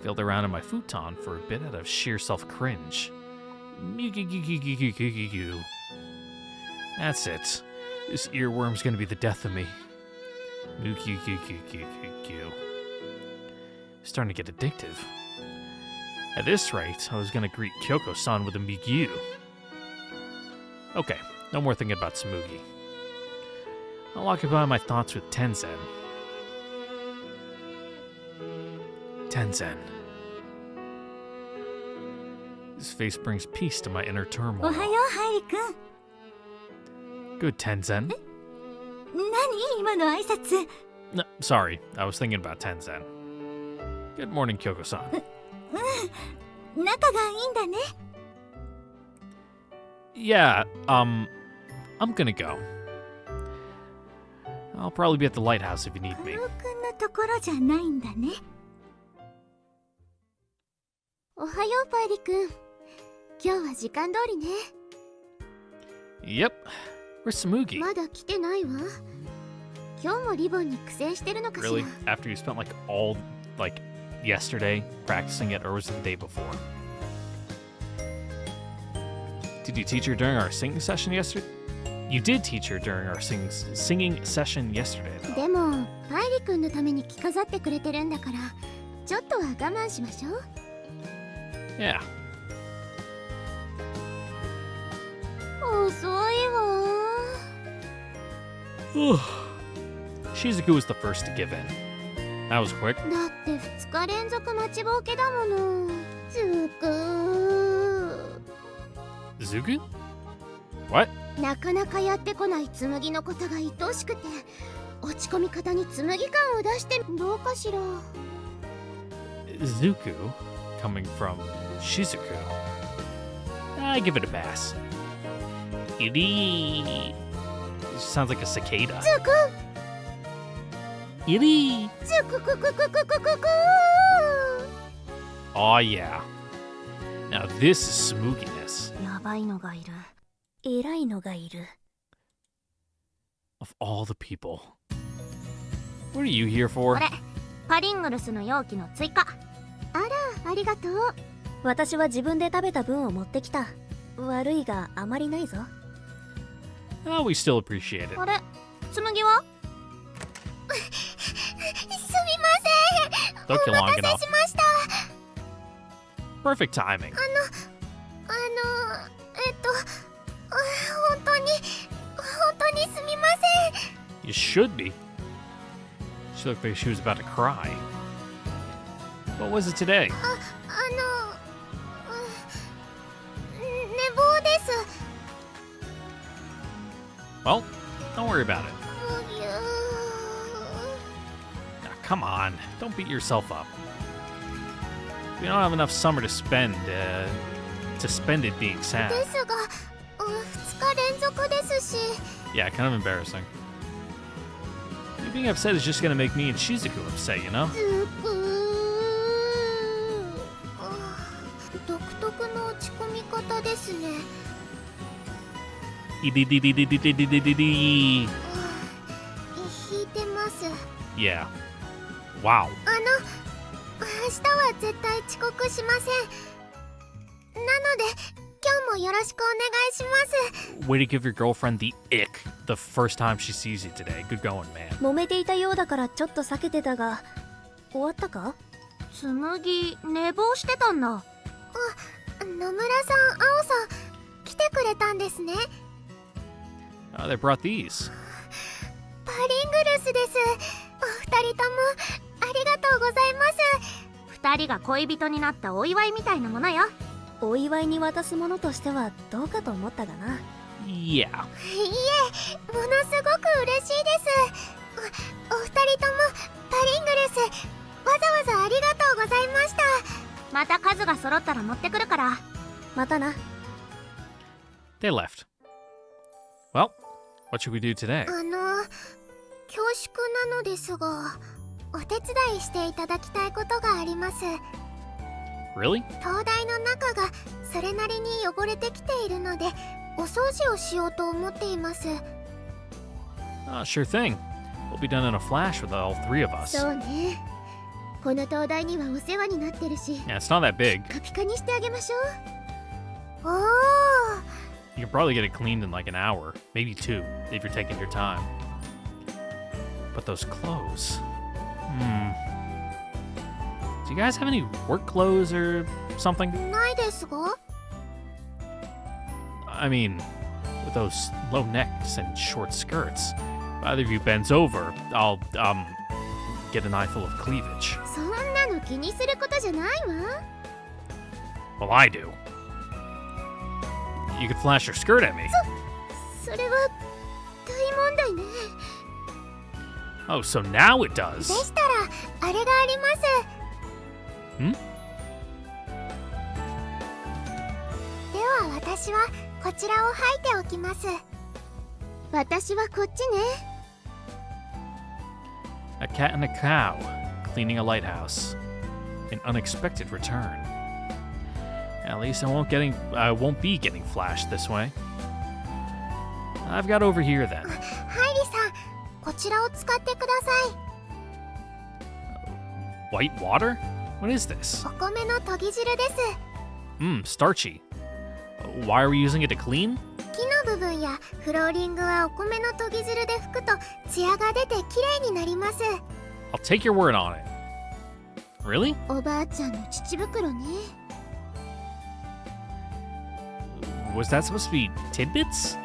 filled around in my futon for a bit out of sheer self-cringe. That's it. This earworm's gonna be the death of me. Starting to get addictive. At this rate, I was gonna greet Kyoko-san with a Migyu. Okay, no more thinking about Tsumugi. I'll occupy my thoughts with Tenzen. Tenzen. His face brings peace to my inner お turmoil. はようハイリくん。 Good, Tenzen. 何今の挨拶。 No, sorry, I was thinking about Tenzen. Good morning, Kyoko-san. 仲がいいんだね。 Yeah, I'm gonna go. I'll probably be at the lighthouse if you need カ me. ノくんのところじゃないんだね。おはようパイリくん。今日は時間通りね。 Yep. Where's Tsumugi? まだ来てないわ。今日もリボンに苦戦してるのかしら。 Really? After you spent like yesterday practicing it, or was it the day before? Did you teach her during our singing session yesterday? You did teach her during our singing session yesterday, though. でもパイリくんのために着飾ってくれてるんだから、ちょっとは我慢しましょう。 Yeah. 遅いわ。Shizuku was the first to give in. That was quick. だって2日連続待ちぼうけだもの。つく。 Zuku? What? なかなかやってこない紬のことが愛おしくて、落ち込み方に紬感を出してどうかしら。 Zuku? Coming from Shizuku? I give it a pass. Iri. Sounds like a cicada. つく Iri. つくくくくくくくく。 Oh yeah. Now this is Tsumuginess. やばいのがいる。偉いのがいる。 Of all the people. What are you here for? これパリングルスの容器の追加。あら、ありがとう。私は自分で食べた分を持ってきた。悪いがあまりないぞ。 Oh, we still appreciate it. あれ、紬は？すみません。 Took you お long 待た enough. せしました。 Perfect timing. 本当にすみません。 You should be. She looked like she was about to cry. What was it today? 寝坊です。 Well, don't worry about it. うぎゅ Now, come on, don't beat yourself up. We don't have enough summer to spend it being ー sad. ですが、2日連続ですし。 Yeah, kind of embarrassing. You being upset is just gonna make me and Shizuku upset, you know? 独特の落ち込み方ですね。 Yeah. 引いてます。 Wow. 明日は絶対遅刻しません。なので今日もよろしくお願いします。 Way to give your girlfriend the ick the first time she sees you today. Good going, man. 揉めていたようだからちょっと避けてたが、終わったか？紬、寝坊してたんだ。野村さん、青さん、来てくれたんですね。 Oh, they brought these. パリングルスです。お二人ともありがとうございます。二人が恋人になったお祝いみたいなものよ。お祝いに渡すものとしてはどうかと思ったがな。 Yeah. いいえ、ものすごく嬉しいです。お二人ともパリングルス、わざわざありがとうございました。また数が揃ったら持ってくるから。またな。 They left. Well, what should we do today? 恐縮なのですが、お手伝いしていただきたいことがあります。 Really? 灯台の中がそれなりに汚れてきているので、お掃除をしようと思っています。 Sure thing. We'll be done in a flash with all three of us. そうね。この灯台にはお世話になってるし、 Yeah, it's not that big. ピカピカにしてあげましょう。おお、 You can probably get it cleaned in like an hour, maybe 2, if you're taking your time. But those clothes. Do you guys have any work clothes or something? ないですが。 I mean, with those low necks and short skirts. If either of you bends over, I'll, get an eyeful of cleavage. そんなの気にすることじゃないわ。 Well, I do. You could flash your skirt at me. それは大問題ね。 Oh, so now it で does. したらあれがあります。 Hmm? では私はこちらを履いておきます。私はこっちね。 A cat and a cow cleaning a lighthouse. An unexpected return. At least I won't be getting flashed this way. I've got over here then. ハイリさん、こちらを使ってください。 White water? What is this? お米の研ぎ汁です。 Starchy. Why are we using it to clean? 木の部分やフローリングはお米の研ぎ汁で拭くとツヤが出て綺麗になります。 I'll take your word on it. Really? おばあちゃんの乳袋ね。 Was that supposed to be tidbits?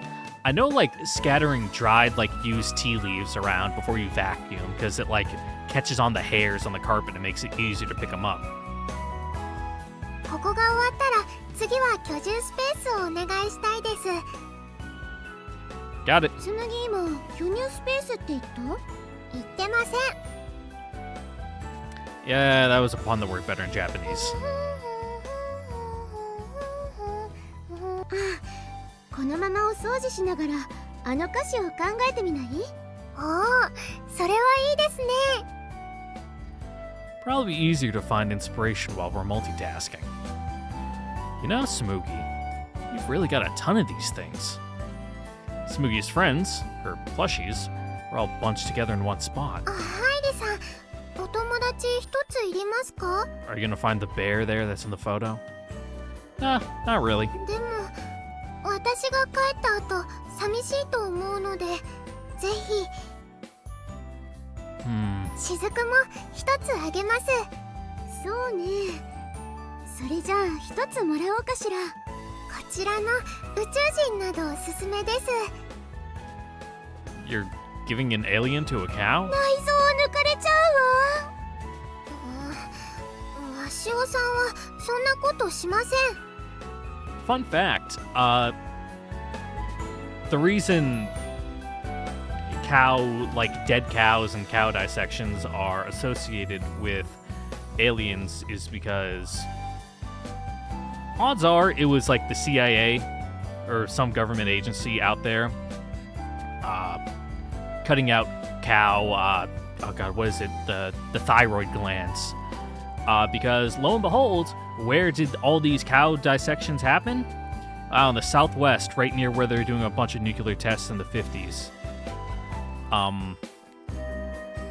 I know, like, scattering dried, like, used tea leaves around before you vacuum, because it, like, catches on the hairs on the carpet and makes it easier to pick them up. ここが終わったら次は居住スペースをお願いしたいです。 Got it. 紬今居入スペースって言った？言ってません。 Yeah, that was a pun that worked better in Japanese. このままお掃除しながらあの歌詞を考えてみない？おお、それはいいですね。 Probably easier to find inspiration while we're multitasking. You know, Tsumugi, you've really got a ton of these things. Tsumugi's friends, her plushies, are all bunched together in one spot. ハイリさん、お友達一ついりますか？ Are you gonna find the bear there that's in the photo? Nah, not really. でも私が帰った後寂しいと思うので、ぜひ。雫も一つあげます。そうね。それじゃあ一つもらおうかしら。こちらの宇宙人などおすすめです。 You're giving an alien to a cow? 内臓を抜かれちゃうわ。わしおさんはそんなことしません。 Fun fact, the reason dead cows and cow dissections are associated with aliens is because odds are it was like the CIA or some government agency out there cutting out cow, what is it? The thyroid glands. Because lo and behold, where did all these cow dissections happen? In the Southwest, right near where they're doing a bunch of nuclear tests in the 50s.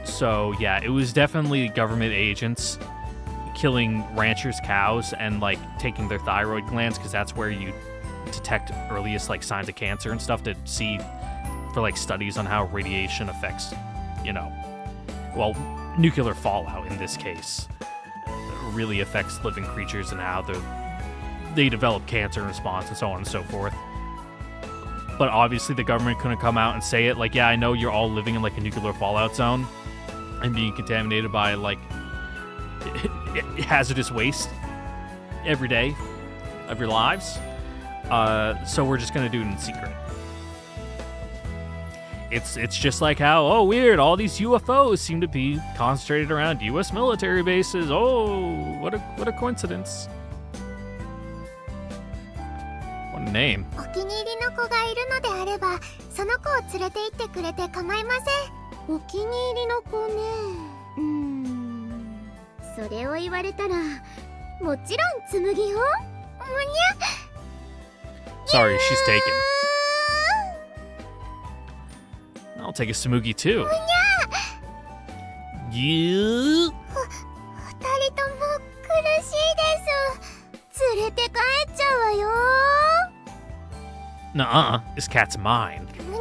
So yeah, it was definitely government agents killing ranchers' cows and like taking their thyroid glands, because that's where you detect earliest like signs of cancer and stuff, to see for like studies on how radiation affects, nuclear fallout in this case really affects living creatures and how they develop cancer in response and so on and so forth. But obviously the government couldn't come out and say it like, yeah, I know you're all living in like a nuclear fallout zone and being contaminated by like hazardous waste every day of your lives. So we're just gonna do it in secret. It's just like how, oh weird, all these UFOs seem to be concentrated around US military bases. Oh, what a coincidence. What a name. お気に入りの子がいるのであれば、その子を連れて行ってくれて構いません。お気に入りの子ね。それを言われたら、もちろん紬よ。むにゃ。Sorry, she's taken. I'll take a Tsumugi too. むにゃ。You? 二人とも苦しいです。連れて帰っちゃうわよ。Nuh-uh, this cat's mine. むにゃ。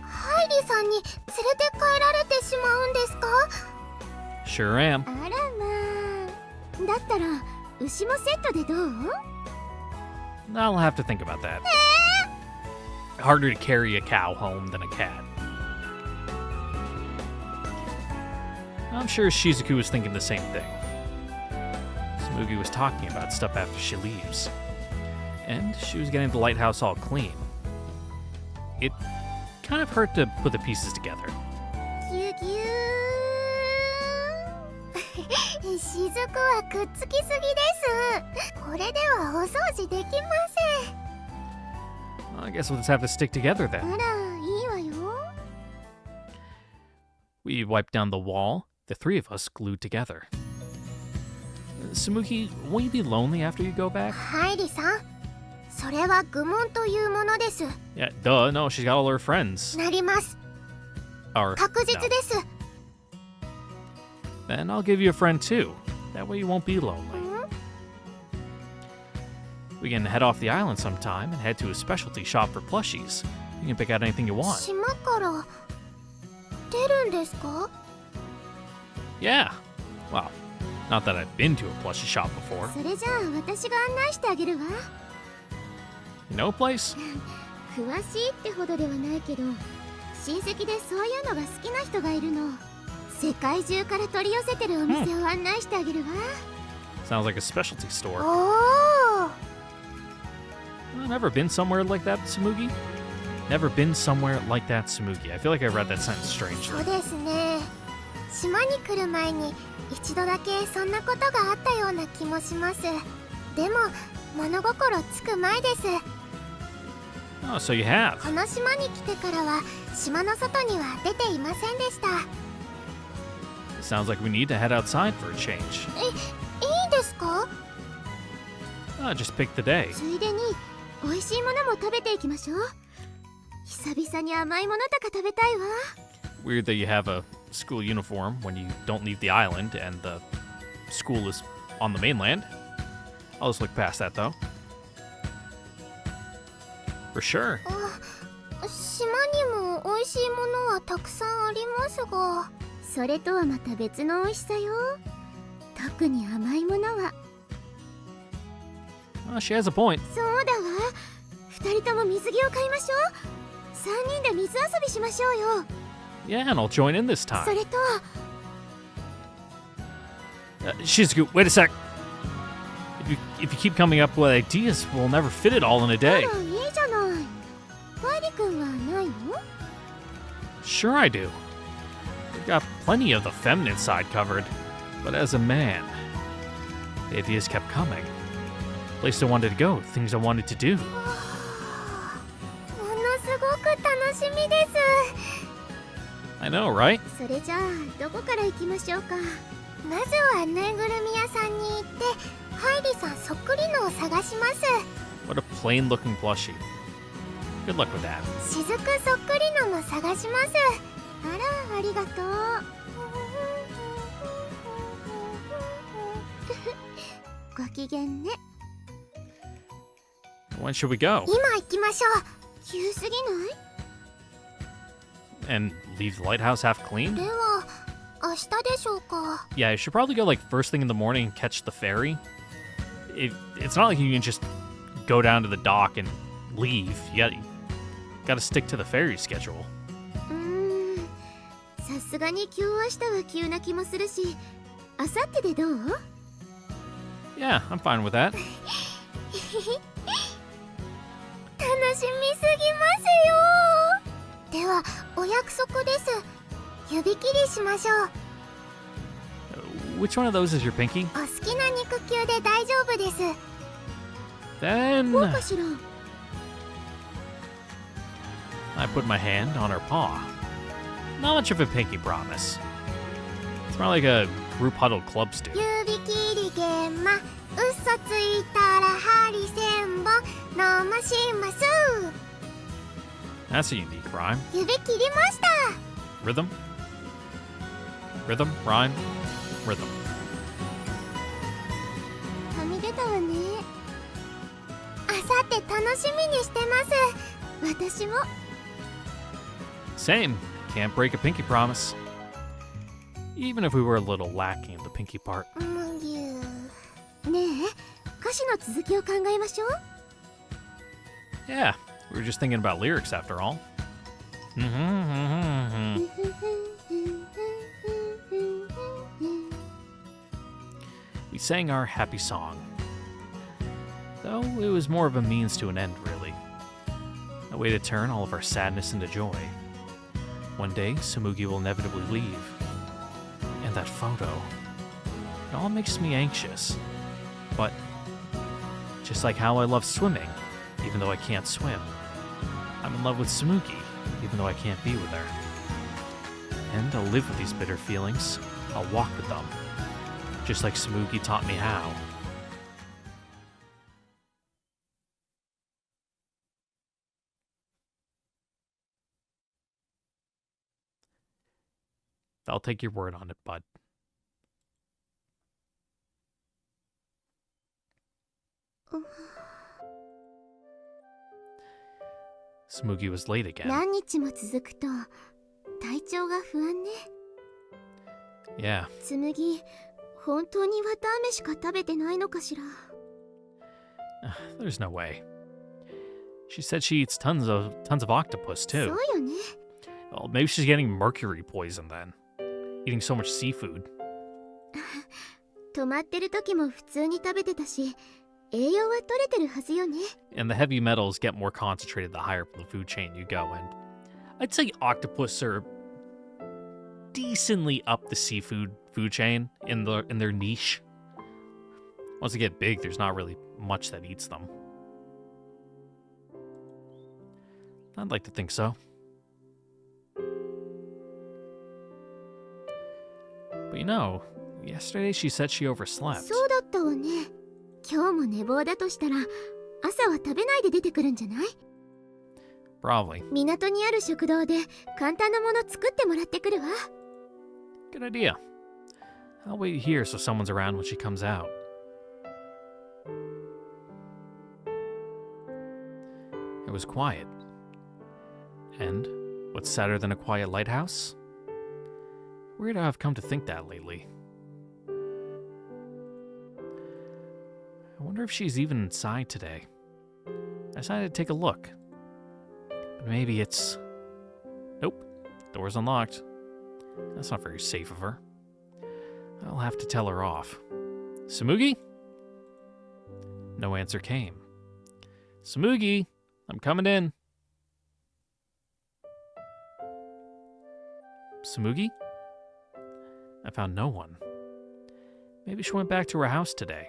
ハイリさんに連れて帰られてしまうんですか？ Sure am. あらまあ。だったら牛もセットでどう？ I'll have to think about that. Harder to carry a cow home than a cat. I'm sure Shizuku was thinking the same thing. Tsumugi was talking about stuff after she leaves. And she was getting the lighthouse all clean. It kind of hurt to put the pieces together. ぎゅぎゅー。雫はくっつきすぎです。これではお掃除できません。I guess we'll just have to stick together あ then. ら、いいわよ。We wiped down the wall, the three of us glued together. Tsumugi, won't you be lonely after you go back? ハイリさん、それは愚問というものです。 Yeah, duh, no, she's got all her friends. なります。 Or, 確実です。 Then I'll give you a friend too. That way you won't be lonely. We can head off the island sometime and head to a specialty shop for plushies. You can pick out anything you want. 島から出るんですか？ Yeah. Well, not that I've been to a plushie shop before. それじゃあ私が案内してあげるわ。 You know a place? 詳しいってほどではないけど、親戚でそういうのが好きな人がいるの。世界中から取り寄せてるお店を案内してあげるわ。Sounds like a specialty store. おお、 I've never been somewhere like that, Tsumugi. Never been somewhere like that, Tsumugi. I feel like I read that sentence そう strangely. ですね。島に来る前に一度だけそんなことがあったような気もします。でも物心つく前です。 Oh, so you have. この島に来てからは島の外には出ていませんでした。 Sounds like we need to head outside for a change. いいですか？ Just pick the day. ついでに美味しいものも食べていきましょう。久々に甘いものとか食べたいわ。 Weird that you have a school uniform when you don't leave the island and the school is on the mainland. I'll just look past that though. For sure. 島にも美味しいものはたくさんありますが、それとはまた別の美味しさよ。特に甘いものは。 Well, she has a point. そうだわ。二人とも水着を買いましょう。三人で水遊びしましょうよ。 Yeah, and I'll join in this そ time. れと Shizuku, wait a sec. If you keep coming up with ideas, we'll never fit it all in a あ day. ら、いいじゃない。ワイリ君はないの？ Sure I do. We've got plenty of the feminine side covered. But as a man, the ideas kept coming. Places I wanted to go, things I wanted to do. ものすごく楽しみです。 I know, right? それじゃあどこから行きましょうか。まずはぬいぐるみ屋さんに行ってハイリさんそっくりのを探します。 What a plain looking plushie. Good luck with that. しずくそっくりのも探します。あら、ありがとう。ご機嫌ね。 When should we go? 今行きましょう。急すぎない？ And leave the lighthouse half cleaned? では明日でしょうか。 Yeah, you should probably go like first thing in the morning and catch the ferry. It's not like you can just go down to the dock and leave. You gotta stick to the ferry schedule. さすがに今日明日は急な気もするし、あさってでどう？ Yeah, I'm fine with that. 楽しみすぎますよ。ではお約束です。指切りしましょう。 Which one of those is your pinky? お好きな肉球で大丈夫です。 Then こうかしら。 I put my hand on her paw. Not much of a pinky promise. It's more like a group huddle club stew. 指切り玄馬、嘘ついたら針千本飲まします。 That's a unique rhyme. 指切りました。 Rhythm? Rhythm? Rhyme? Rhythm. はみ出たわね。あさって楽しみにしてます。私も。 Same. Can't break a pinky promise. Even if we were a little lacking in the pinky part. ねえ、歌詞の続きを考えましょう。 Yeah, we were just thinking about lyrics after all. We sang our happy song. Though it was more of a means to an end, really. A way to turn all of our sadness into joy. One day, Tsumugi will inevitably leave. And that photo. It all makes me anxious. But just like how I love swimming, even though I can't swim, I'm in love with Tsumugi, even though I can't be with her. And I'll live with these bitter feelings. I'll walk with them. Just like Tsumugi taught me how. I'll take your word on it, bud. Tsumugi was late again. 何日も続くと体調が不安ね。 Yeah. 紬、本当に綿あめしか食べてないのかしら。 There's no way. She said she eats tons of octopus そう too. よね。 Well, maybe she's getting mercury poison then. Eating so much seafood. 泊まってる時も普通に食べてたし、栄養は取れてるはずよね。 And the heavy metals get more concentrated the higher up the food chain you go. And I'd say octopus are decently up the seafood food chain in their niche. Once they get big, there's not really much that eats them. I'd like to think so. But you know, yesterday she said she overslept. そうだったわね。今日も寝坊だとしたら、朝は食べないで出てくるんじゃない？ Probably. 港にある食堂で簡単なもの作ってもらってくるわ。 Good idea. I'll wait here so someone's around when she comes out. It was quiet. And what's sadder than a quiet lighthouse? Weird how I've come to think that lately. I wonder if she's even inside today. I decided to take a look. But maybe it's... Nope. Door's unlocked. That's not very safe of her. I'll have to tell her off. Tsumugi? No answer came. Tsumugi, I'm coming in. Tsumugi? I found no one. Maybe she went back to her house today.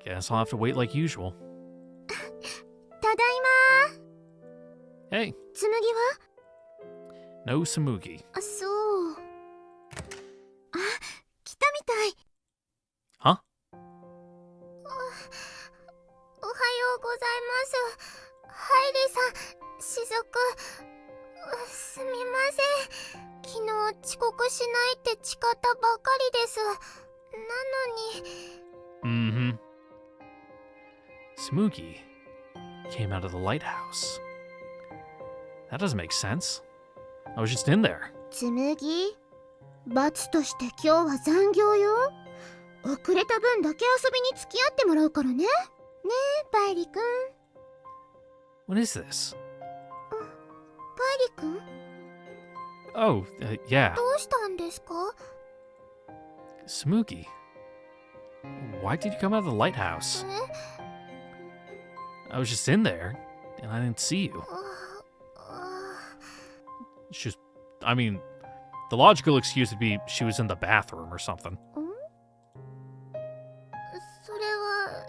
Guess I'll have to wait like usual. ただいま。 Hey, 紬は？ no Tsumugi. あ、そう。あ、来たみたい。 Huh? おはようございます。ハイリーさん、しずく。すみません。昨日遅刻しないって誓ったばかりです。なのに。Mm-hmm. Tsumugi came out of the lighthouse. That doesn't make sense. I was just in there. 紬、罰として今日は残業よ。遅れた分だけ遊びに付き合ってもらうからね。ねえ、パイリくん。 What is this? パイリくん、 Oh, yeah. どうしたんですか？ Tsumugi. Why did you come out of the lighthouse? え、 I was just in there, and I didn't see you. あ It's just, I mean, the logical excuse would be she was in the bathroom or something. ん？それは、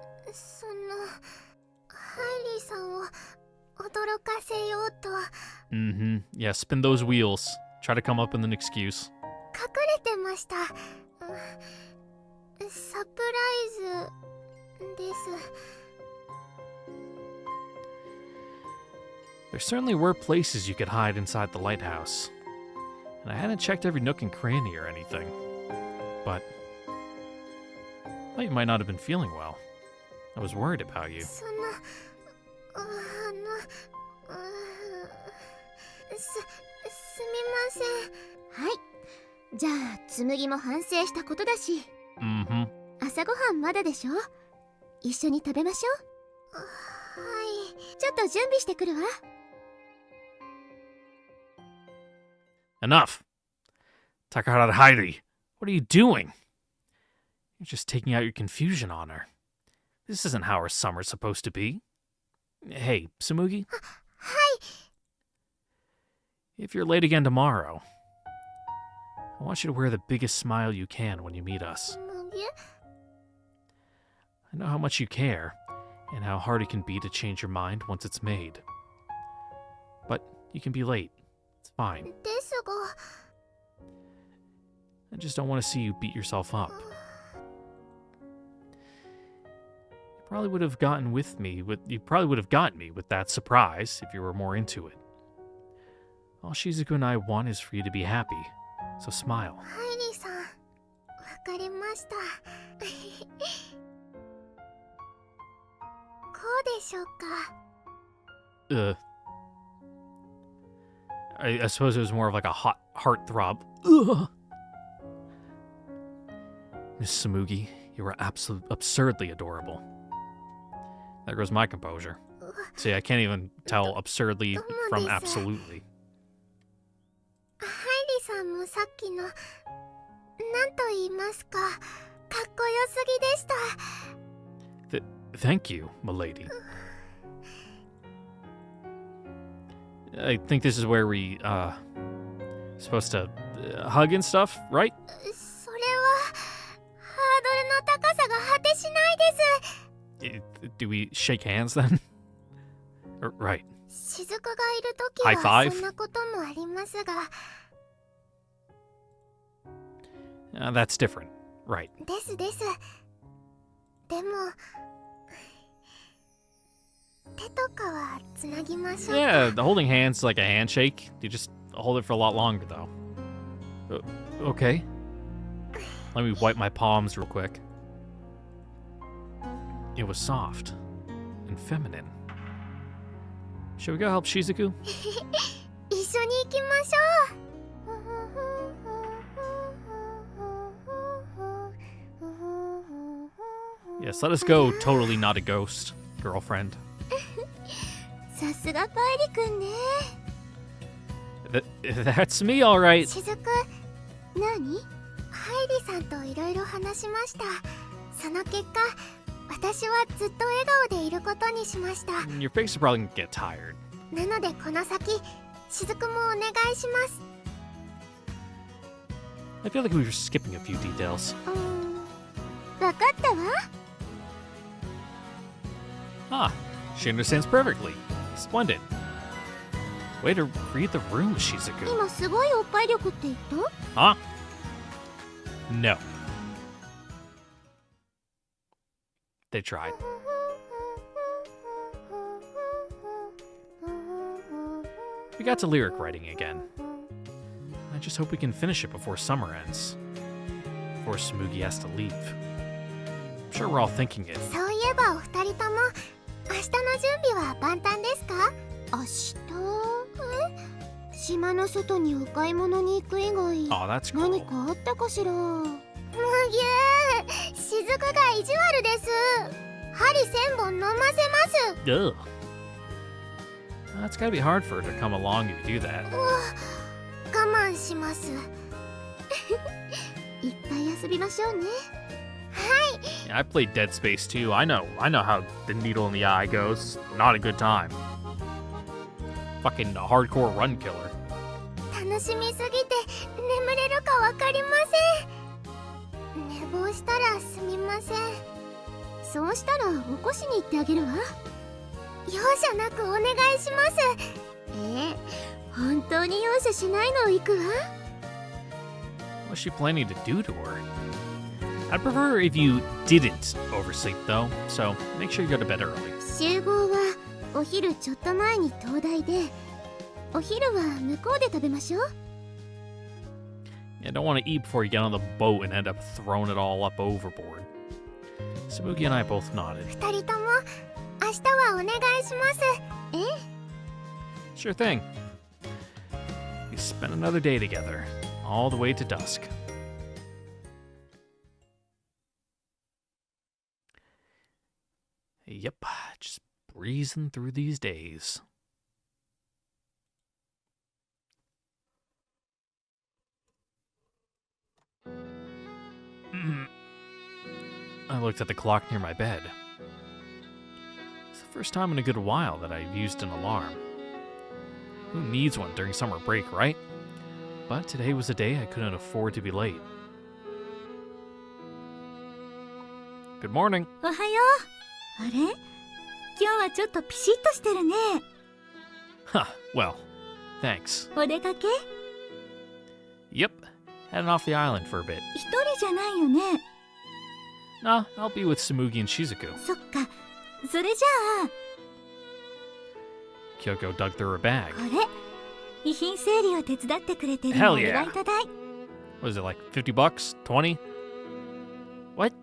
ハイリーさんを驚かせようと。 Mm-hmm. Yeah, spin those wheels. Try to come up with an excuse. 隠れてました。サプライズです。 There certainly were places you could hide inside the lighthouse. And I hadn't checked every nook and cranny or anything. But I thought you might not have been feeling well. I was worried about you. すみません。はい。じゃあ、紬も反省したことだし、 Mm-hmm. 朝ごはんまだでしょ？一緒に食べましょう。はい。ちょっと準備してくるわ。 Enough! Takahara Hairi, what are you doing? You're just taking out your confusion on her. This isn't how our summer's supposed to be. Hey, Tsumugi? はい。 If you're late again tomorrow, I want you to wear the biggest smile you can when you meet us. 紬？ I know how much you care, and how hard it can be to change your mind once it's made. But you can be late. It's fine. ですが。 I just don't want to see you beat yourself up. You probably would have gotten me with that surprise if you were more into it. All Shizuku and I want is for you to be happy. So smile. ハイリーさん、わかりました。こうでしょうか。 I suppose it was more of like a hot heartthrob. Ugh. Miss Tsumugi, you are absurdly adorable. There goes my composure. See, I can't even tell absurdly from absolutely. ハイリさんもさっきのなんと言いますか、かっこよすぎでした。 Thank you, milady. I think this is where we, supposed to hug and stuff, right? それはハードルの高さが果てしないです。 Do we shake hands then? Right. 雫がいるとき High は five? そんなこともありますが。That's different. Right. ですです。でも手とかはつなぎましょうか。 Yeah, the holding hands is like a handshake. You just hold it for a lot longer, though. Okay. Let me wipe my palms real quick. It was soft and feminine. Should we go help Shizuku? 一緒に行きましょう。 Yes, let us go. Totally not a ghost, girlfriend. さすがパイリくんね。 That's me, all right. 雫、何？ハイリさんといろいろ話しました。その結果、私はずっと笑顔でいることにしました。 Your face is probably gonna get tired. なのでこの先、雫もお願いします。 I feel like we were skipping a few details. わかったわ。 Ah, she understands perfectly. Splendid. Way to read the room, Shizuku. 今すごいおっぱい力って言った？ Huh? No. They tried. We got to lyric writing again. I just hope we can finish it before summer ends. Before Tsumugi has to leave. I'm sure we're all thinking it. そういえばお二人とも明日の準備は万端ですか？明日？島の外にお買い物に行く以外 Oh, that's 何 cool. かあったかしら？むぎゅー、雫が意地悪です。針1000本飲ませます。 Ugh. That's gotta be hard for her to come along if you do that. 我慢します。いっぱい遊びましょうね。 Yeah, I played Dead Space too. I know how the needle in the eye goes. Not a good time. Fucking hardcore run killer. 楽しみすぎて眠れるかわかりません。寝坊したらすみません。そうしたら起こしに行ってあげるわ。容赦なくお願いします。本当に容赦しないの行くわ。 What's she planning to do to her? I'd prefer if you didn't oversleep though, so make sure you go to bed early. 集合はお昼ちょっと前に東大で、お昼は向こうで食べましょう。 You don't want to eat before you get on the boat and end up throwing it all up overboard. Tsumugi and I both nodded. 二人とも明日はお願いします。Sure thing. We spent another day together, all the way to dusk. Yep, just breezing through these days. I looked at the clock near my bed. It's the first time in a good while that I've used an alarm. Who needs one during summer break, right? But today was a day I couldn't afford to be late. Good morning. おはよう。あれ？今日はちょっとピシッとしてるね。 Huh, well, thanks. お出かけ？ Yep, heading off the island for a bit. 一人じゃないよね。 Nah, I'll be with Tsumugi and Shizuku. そっか。それじゃあ Kyoko dug through her bag. これ遺品整理を手伝ってくれてる Hell の yeah. バイト代。 What is it, like 50 bucks? 20? What?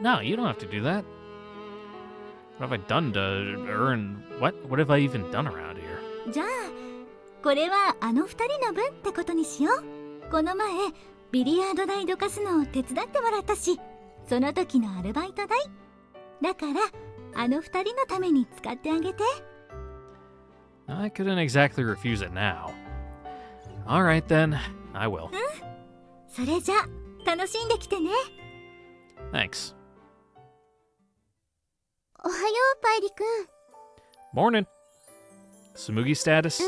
No, you don't have to do that. What have I done to earn... What have I even done around here? じゃあこれはあの二人の分ってことにしよう。この前ビリヤード台どかすのを手伝ってもらったし、その時のアルバイト代だからあの二人のために使ってあげて。 I couldn't exactly refuse it now. Alright then, I will. それじゃ楽しんできてね。 Thanks. おはよう、パイリくん。 Morning. Tsumugi status?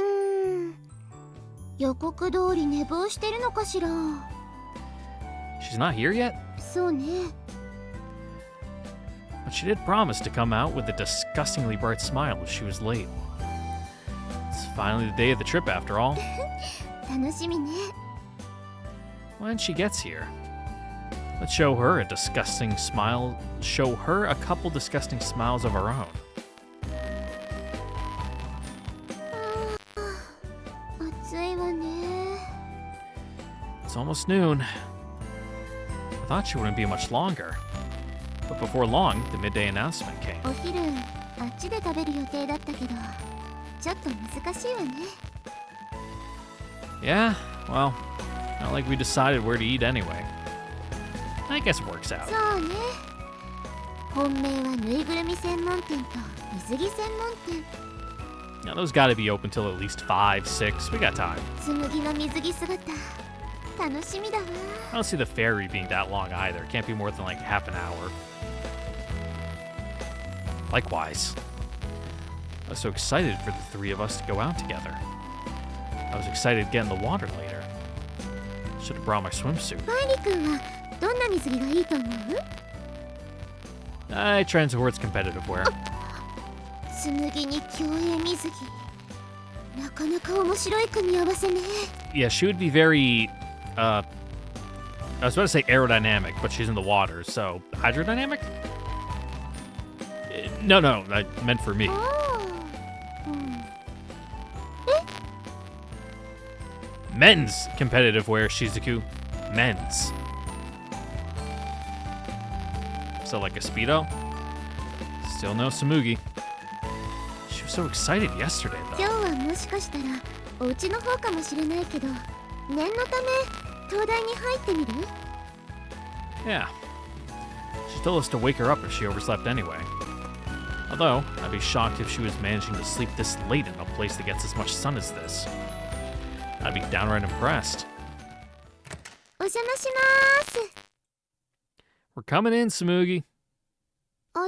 予告通り寝坊してるのかしら。 She's not here yet? そうね。 But she did promise to come out with a disgustingly bright smile if she was late. It's finally the day of the trip after all. 楽しみね。 When she gets here, let's show her a disgusting smile. Show her a couple disgusting smiles of our own. 暑いわね。 It's almost noon. I thought she wouldn't be much longer. But before long, the midday announcement came. お昼あっちで食べる予定だったけど、ちょっと難しいわね。 Yeah, well, not like we decided where to eat anyway. I guess it works out. そうね。本命はぬいぐるみ専門店と水着専門店。 Now, those gotta be open till at least 5, 6. We got time. 紬の水着姿楽しみだわ。 I don't see the ferry being that long either. It can't be more than like half an hour. Likewise. I was so excited for the three of us to go out together. I was excited to get in the water later. Should have brought my swimsuit. パイリ君はどんな水着がいいと思う？ I trend towards competitive wear. 紬に競泳水着。なかなか面白い組み合わせね。 Yeah, she would be very, I was about to say aerodynamic, but she's in the water, so hydrodynamic? No, I meant for me. ああ、Men's competitive wear, Shizuku. Men's. So like a Speedo? Still no Tsumugi. She was so excited yesterday, 今 though. 日はもしかしたらお家の方かもしれないけど、念のため東大に入ってみる？ Yeah. She told us to wake her up if she overslept anyway. Although, I'd be shocked if she was managing to sleep this late in a place that gets as much sun as this. I'd be downright impressed. お邪魔します。 We're coming in, Tsumugi. あら、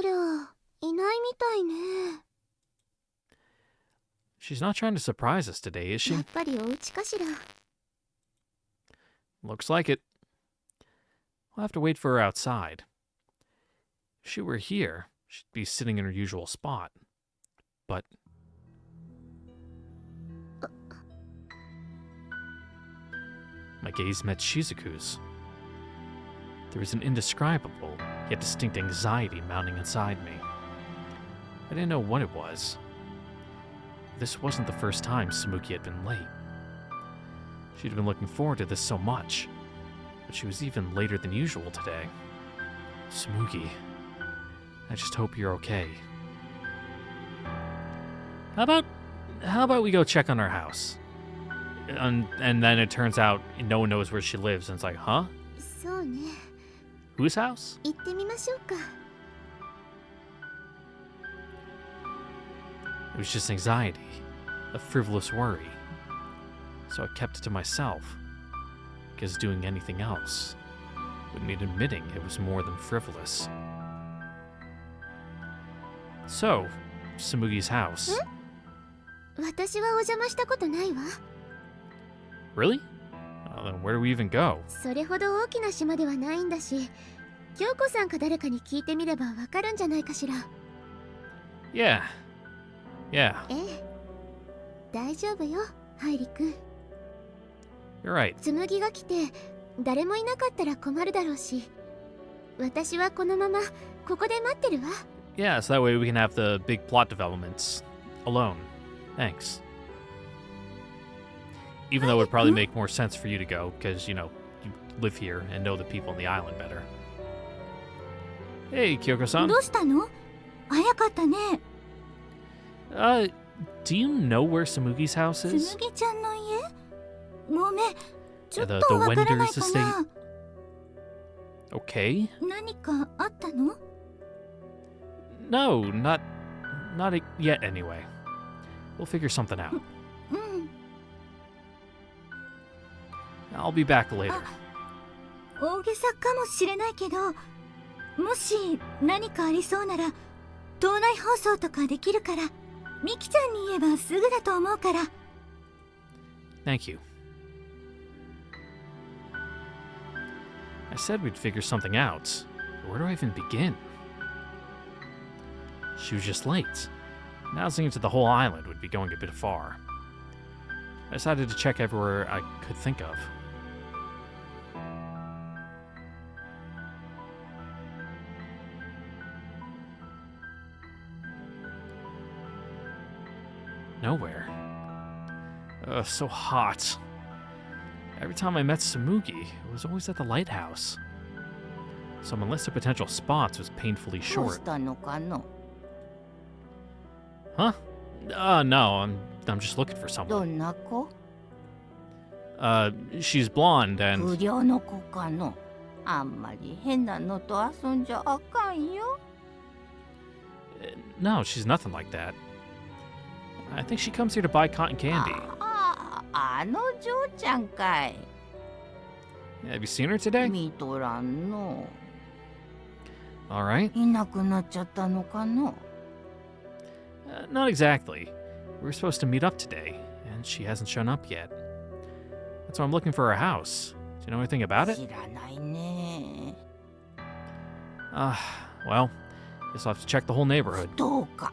いないみたいね。 She's not trying to surprise us today, is や she? っぱりお家かしら。 Looks like it. We'll have to wait for her outside. If she were here, she'd be sitting in her usual spot. But... My gaze met Shizuku's. There was an indescribable, yet distinct anxiety mounting inside me. I didn't know what it was. This wasn't the first time Tsumugi had been late. She'd been looking forward to this so much, but she was even later than usual today. Tsumugi, I just hope you're okay. How about we go check on our house? And then it turns out no one knows where she lives, and it's like, huh? そうね。 Whose house? 行ってみましょうか。 It was just anxiety, a frivolous worry. So I kept it to myself, because doing anything else would mean admitting it was more than frivolous. So, Tsumugi's house. 私はお邪魔したことないわ。 Really? Well, then where do we even go? それほど大きな島ではないんだし、京子さんか誰かに聞いてみればわかるんじゃないかしら。 Yeah. ええ、大丈夫よ、ハイリ君。 You're right. 紬が来て誰もいなかったら困るだろうし、私はこのままここで待ってるわ。 Yeah, so that way we can have the big plot developments alone. Thanks. Even though it would probably make more sense for you to go, because, you live here and know the people in the island better. Hey, Kyoko-san. どうしたの？早かったね。 Do you know where Tsumugi's house つ is? むぎちゃんの家？ごめん、ちょっ The とわからないか Wender's な。 Okay. 何かあったの？ No, not yet anyway. We'll figure something out. うん I'll be back later. 大げさかもしれないけど、もし何かありそうなら島内放送とかできるから、ミキちゃんに言えばすぐだと思うから。 Thank you. I said we'd figure something out. Where do I even begin? She was just late. Announcing it to the whole island would be going a bit far. I decided to check everywhere I could think of. Nowhere. So hot. Every time I met Tsumugi, it was always at the lighthouse. So my list of potential spots was painfully どう short. したのかの Huh? No, I'm just looking for ど someone. んな子 She's blonde 不 and 良の子かのあんまり変なのと遊んじゃあかんよ no, she's nothing like that. I think she comes here to buy cotton candy. あの嬢ちゃんかい Have you seen her today? 見とらんの All right. いなくなっちゃったのかの Not exactly. We were supposed to meet up today, and she hasn't shown up yet. That's why I'm looking for her house. Do you know anything about it? 知らないね Well, guess I'll have to check the whole neighborhood. どうか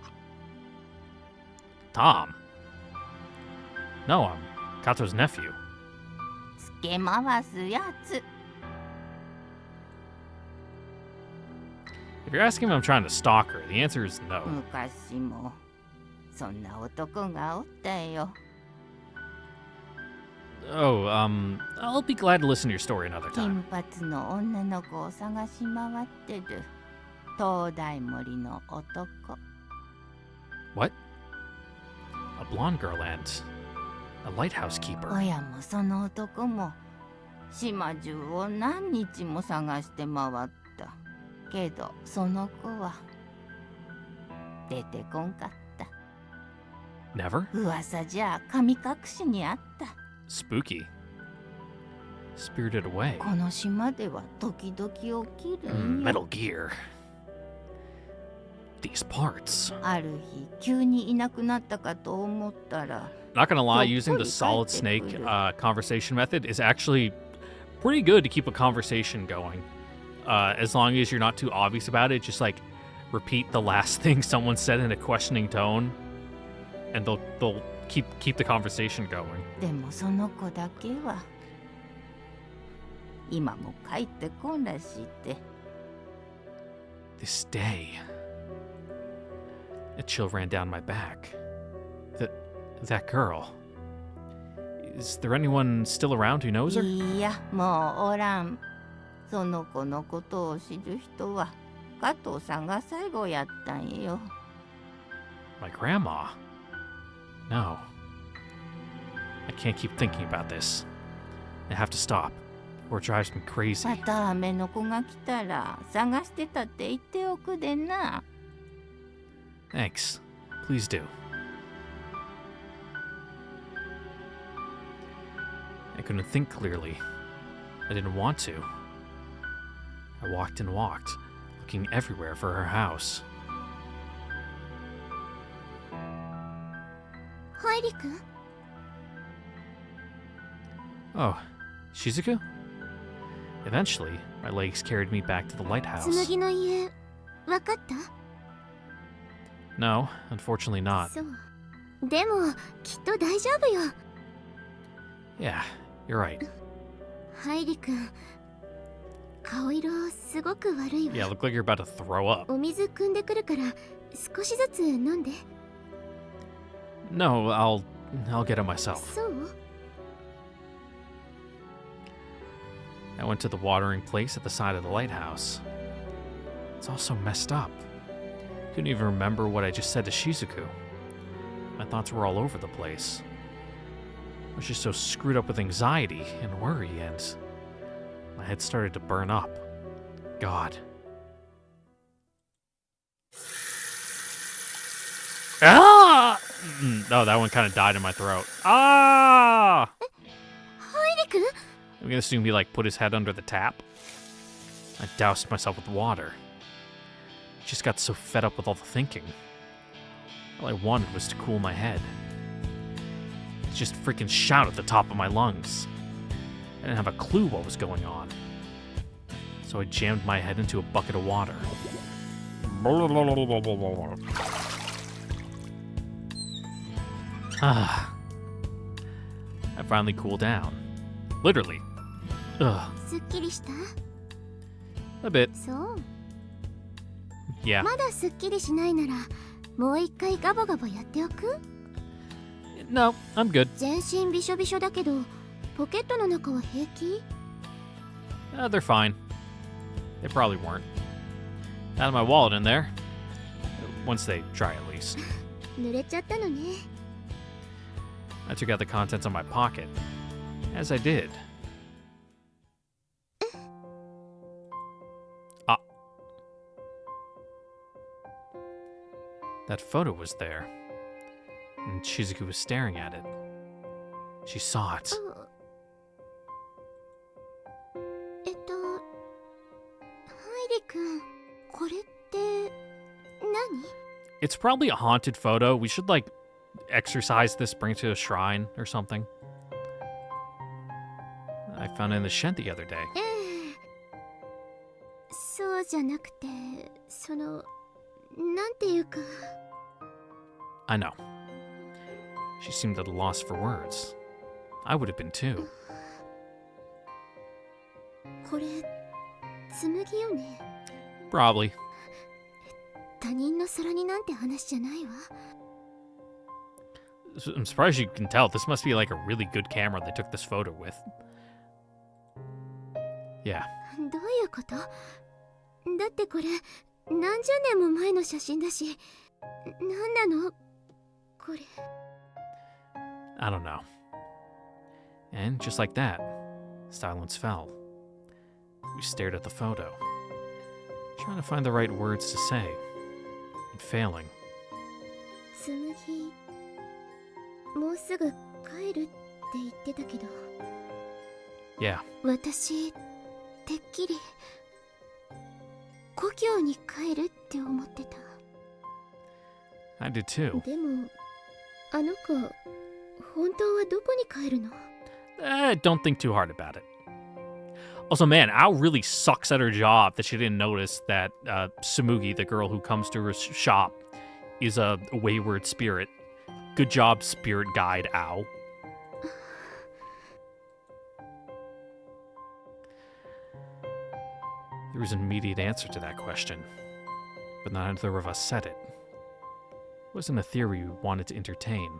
Tom? No, I'm Kato's nephew. つけ回すやつ If you're asking if I'm trying to stalk her, the answer is no. 昔もそんな男がおったよ Oh, I'll be glad to listen to your story another time. 金髪の女の子を探し回ってる灯台森の男 What? A blonde girl and a lighthouse keeper. 親もその男も島中を何日も探して回ったけどその子は出てこんかった Never? 噂じゃ神隠しにあった Spooky. Spirited away. この島では時々起きるんよ Metal Gear. These parts. ある日急にいなくなったかと思ったら Not gonna lie, Well, using the pretty solid tight, snake pretty. conversation method is actually pretty good to keep a conversation going. As long as you're not too obvious about it, just like repeat the last thing someone said in a questioning tone, and they'll keep the conversation going. でもその子だけは今も帰ってこんらしいって This day, a chill ran down my back. That girl. Is there anyone still around who knows her? いやもうおらんその子のことを知る人は加藤さんが最後やったんよ My grandma? No. I can't keep thinking about this. I have to stop, or it drives me crazy. また雨の子が来たら探してたって言っておくでな Thanks. Please do. I couldn't think clearly. I didn't want to. I walked and walked, looking everywhere for her house. ハイリ君 Oh, Shizuku? Eventually, my legs carried me back to the lighthouse. 紬の家わかった No, unfortunately not. そうでもきっと大丈夫よ Yeah, you're right. ハイリ君顔色すごく悪いわ Yeah, look like you're about to throw up. お水汲んでくるから少しずつ飲んで No, I'll get it myself. そう I went to the watering place at the side of the lighthouse. It's all so messed up. Couldn't even remember what I just said to Shizuku. My thoughts were all over the place. I was just so screwed up with anxiety and worry, and my head started to burn up. God. Ah! Oh, that one kind of died in my throat. Ah! ハイリ君 I'm gonna assume he like put his head under the tap. I doused myself with water. Just got so fed up with all the thinking. All I wanted was to cool my head. Just freaking shout at the top of my lungs. I didn't have a clue what was going on. So I jammed my head into a bucket of water. Ah. I finally cooled down. Literally. Ugh. すっきりした A bit. そう Yeah. まだすっきりしないならもう一回ガボガボやっておく No, I'm good. 全身びしょびしょだけどポケットの中は平気 They're fine. They probably weren't. Out of my wallet in there. Once they try, at least. 濡れちゃったのね I took out the contents of my pocket. As I did. Ah. That photo was there. And Shizuku was staring at it. She saw it. ハイリ君これって何 It's probably a haunted photo. We should, like, exercise this, bring it to a shrine or something. I found it in the shed the other day. ええそうじゃなくてそのなんていうか I know. She seemed at a loss for words. I would have been too. これ紬よね Probably. 他人の空になんて話じゃないわ I'm surprised you can tell. This must be like a really good camera they took this photo with. Yeah. どういうことだってこれ何十年も前の写真だし何なのこれ I don't know. And just like that, silence fell. We stared at the photo, trying to find the right words to say, and failing. 紬もうすぐ帰るって言ってたけど Yeah. 私てっきり故郷に帰るって思ってた I did too. でもあの子本当はどこに帰るの Don't think too hard about it. Also, man, Ao really sucks at her job that she didn't notice that Tsumugi, the girl who comes to her shop, is a wayward spirit. Good job, spirit guide, Ao. There was an immediate answer to that question, but neither of us said it. It wasn't a theory we wanted to entertain.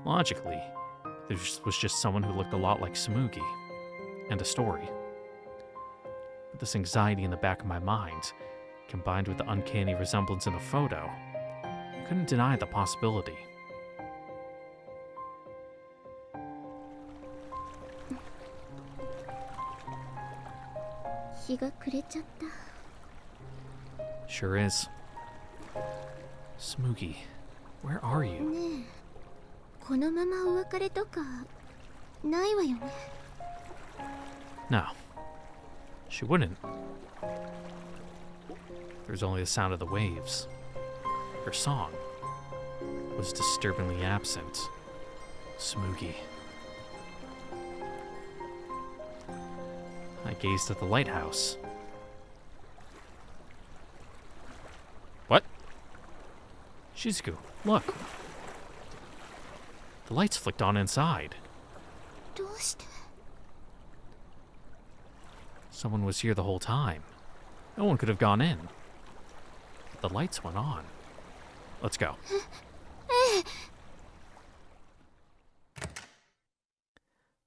Logically, there was just someone who looked a lot like Tsumugi, and a story. But this anxiety in the back of my mind, combined with the uncanny resemblance in the photo, I couldn't deny the possibility. Sure is. Tsumugi, where are you? ねえこのままお別れとかないわよね No. She wouldn't. There was only the sound of the waves. Her song was disturbingly absent. Tsumugi. I gazed at the lighthouse. What? Shizuku, look. The lights flicked on inside. どうして Someone was here the whole time. No one could have gone in. But the lights went on. Let's go.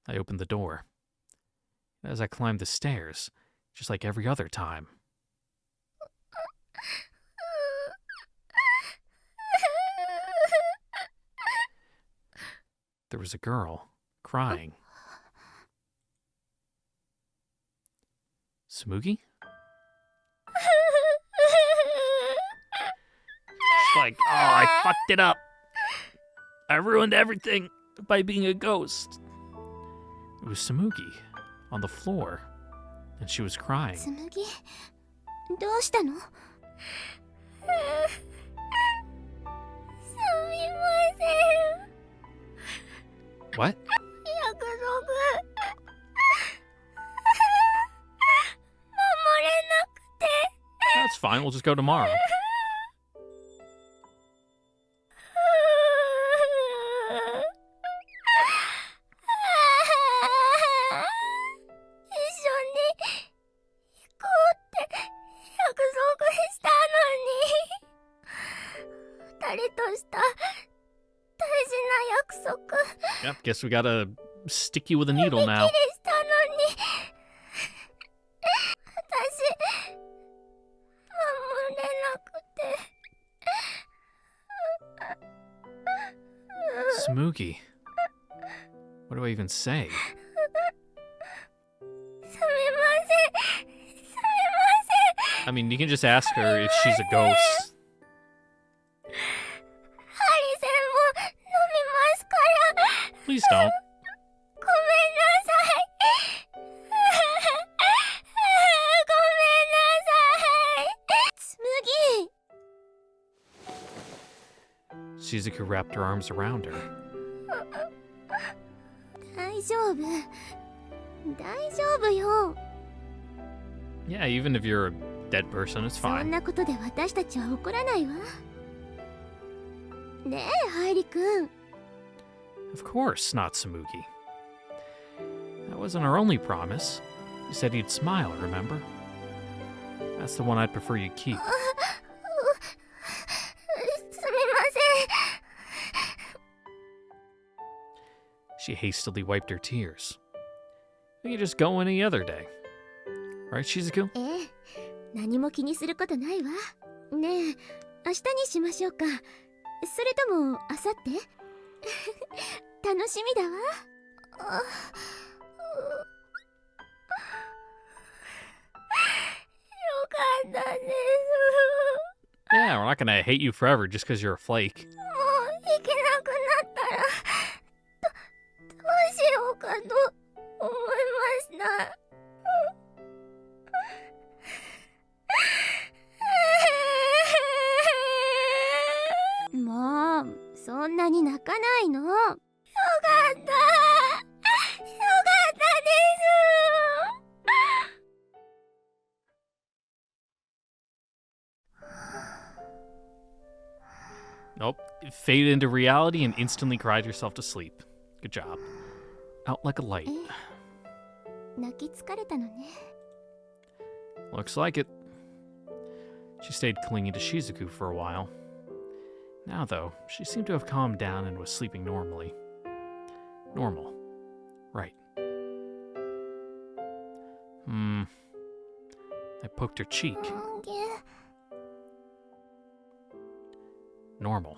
I opened the door. As I climbed the stairs, just like every other time, there was a girl crying. Tsumugi? She's I fucked it up. I ruined everything by being a ghost. It was Tsumugi on the floor, and she was crying. つむぎ、どうしたの？すみません。 What? 約束守れなくて。 That's fine. We'll just go tomorrow. 一緒に行こうって約束したのに。二人とした大事な約束。 Yep, guess we gotta stick you with a needle で now. したのに。私守れなくて。 Tsumugi. What do I even say? すみません。すみません。 I mean, you can just ask her if she's a ghost. ハリセンも飲みますから。 Please don't. ごめんなさい。ごめんなさい。つむぎ。 Shizuku wrapped her arms around her. 大丈夫。大丈夫よ。 Yeah, even if you're a dead person, it's そん fine. なことで私たちは怒らないわ。ねえ、ハイリくん。 Of course, not Tsumugi. That wasn't our only promise. You said you'd smile, remember? That's the one I'd prefer you keep. すみません。 She hastily wiped her tears. We could just go any other day. Right, Shizuku? ええ、何も気にすることないわ。ねえ、明日にしましょうか。それとも明後日？楽しみだわ。よかったです。 Yeah, we're not gonna hate you forever just because you're a flake. もう行けなくなったらどうしようかと思いました。もうそんなに泣かないの。よかった。よかったです。 Nope. Faded into reality and instantly cried yourself to sleep. Good job. Out like a light. 泣き疲れたのね。 Looks like it. She stayed clinging to Shizuku for a while. Now, though, she seemed to have calmed down and was sleeping normally. Normal. Right. I poked her cheek. Normal.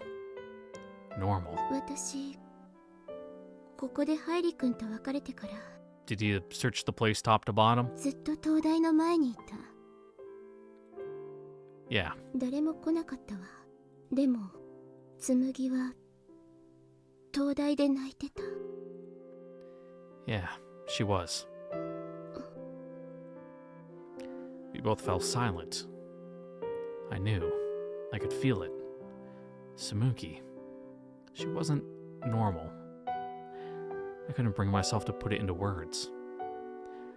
Normal. 私ここでハイリ君と別れてから Did you search the place top to bottom? ずっと灯台の前にいた。 Yeah. 誰も来なかったわ。でも紬は灯台で泣いてた。 Yeah, she was. We both fell silent. I knew. I could feel it. Tsumugi. She wasn't normal. I couldn't bring myself to put it into words.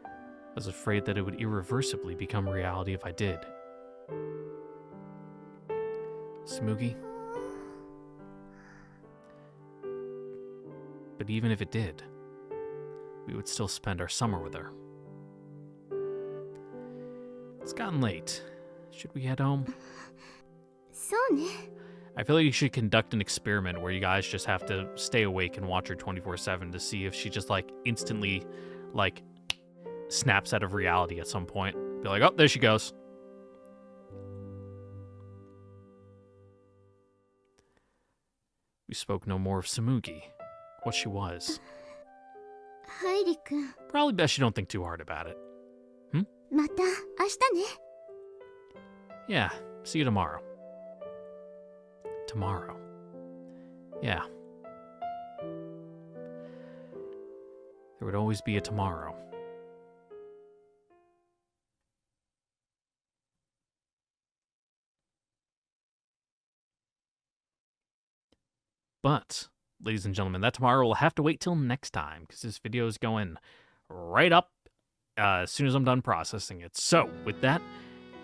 I was afraid that it would irreversibly become reality if I did. Tsumugi. But even if it did, we would still spend our summer with her. It's gotten late. Should we head home? そうね。 I feel like you should conduct an experiment where you guys just have to stay awake and watch her 24/7 to see if she just instantly snaps out of reality at some point. Be like, oh, there she goes. We spoke no more of Tsumugi, what she was. ハイリ君、 Probably best you don't think too hard about it. また明日ね。 Yeah, see you tomorrow. tomorrow. Yeah. There would always be a tomorrow. But, ladies and gentlemen, that tomorrow will have to wait till next time, because this video is going right up as soon as I'm done processing it. So, with that,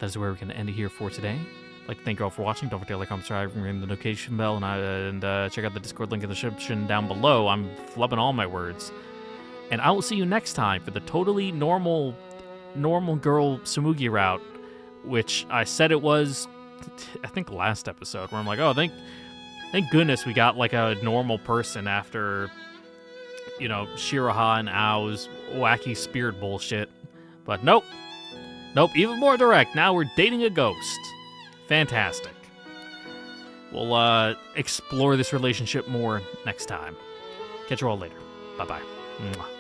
that is where we're going to end it here for today. I'd like to thank you all for watching. Don't forget to like, comment, subscribe, ring the notification bell, and check out the Discord link in the description down below. I'm flubbing all my words. And I will see you next time for the totally normal girl Tsumugi route, which I said it was, I think, last episode, where I'm like, oh, thank goodness we got like a normal person after, you know, Shiraha and Ao's wacky spirit bullshit. But nope, even more direct. Now we're dating a ghost. Fantastic. We'll explore this relationship more next time. Catch you all later. Bye-bye. Mwah.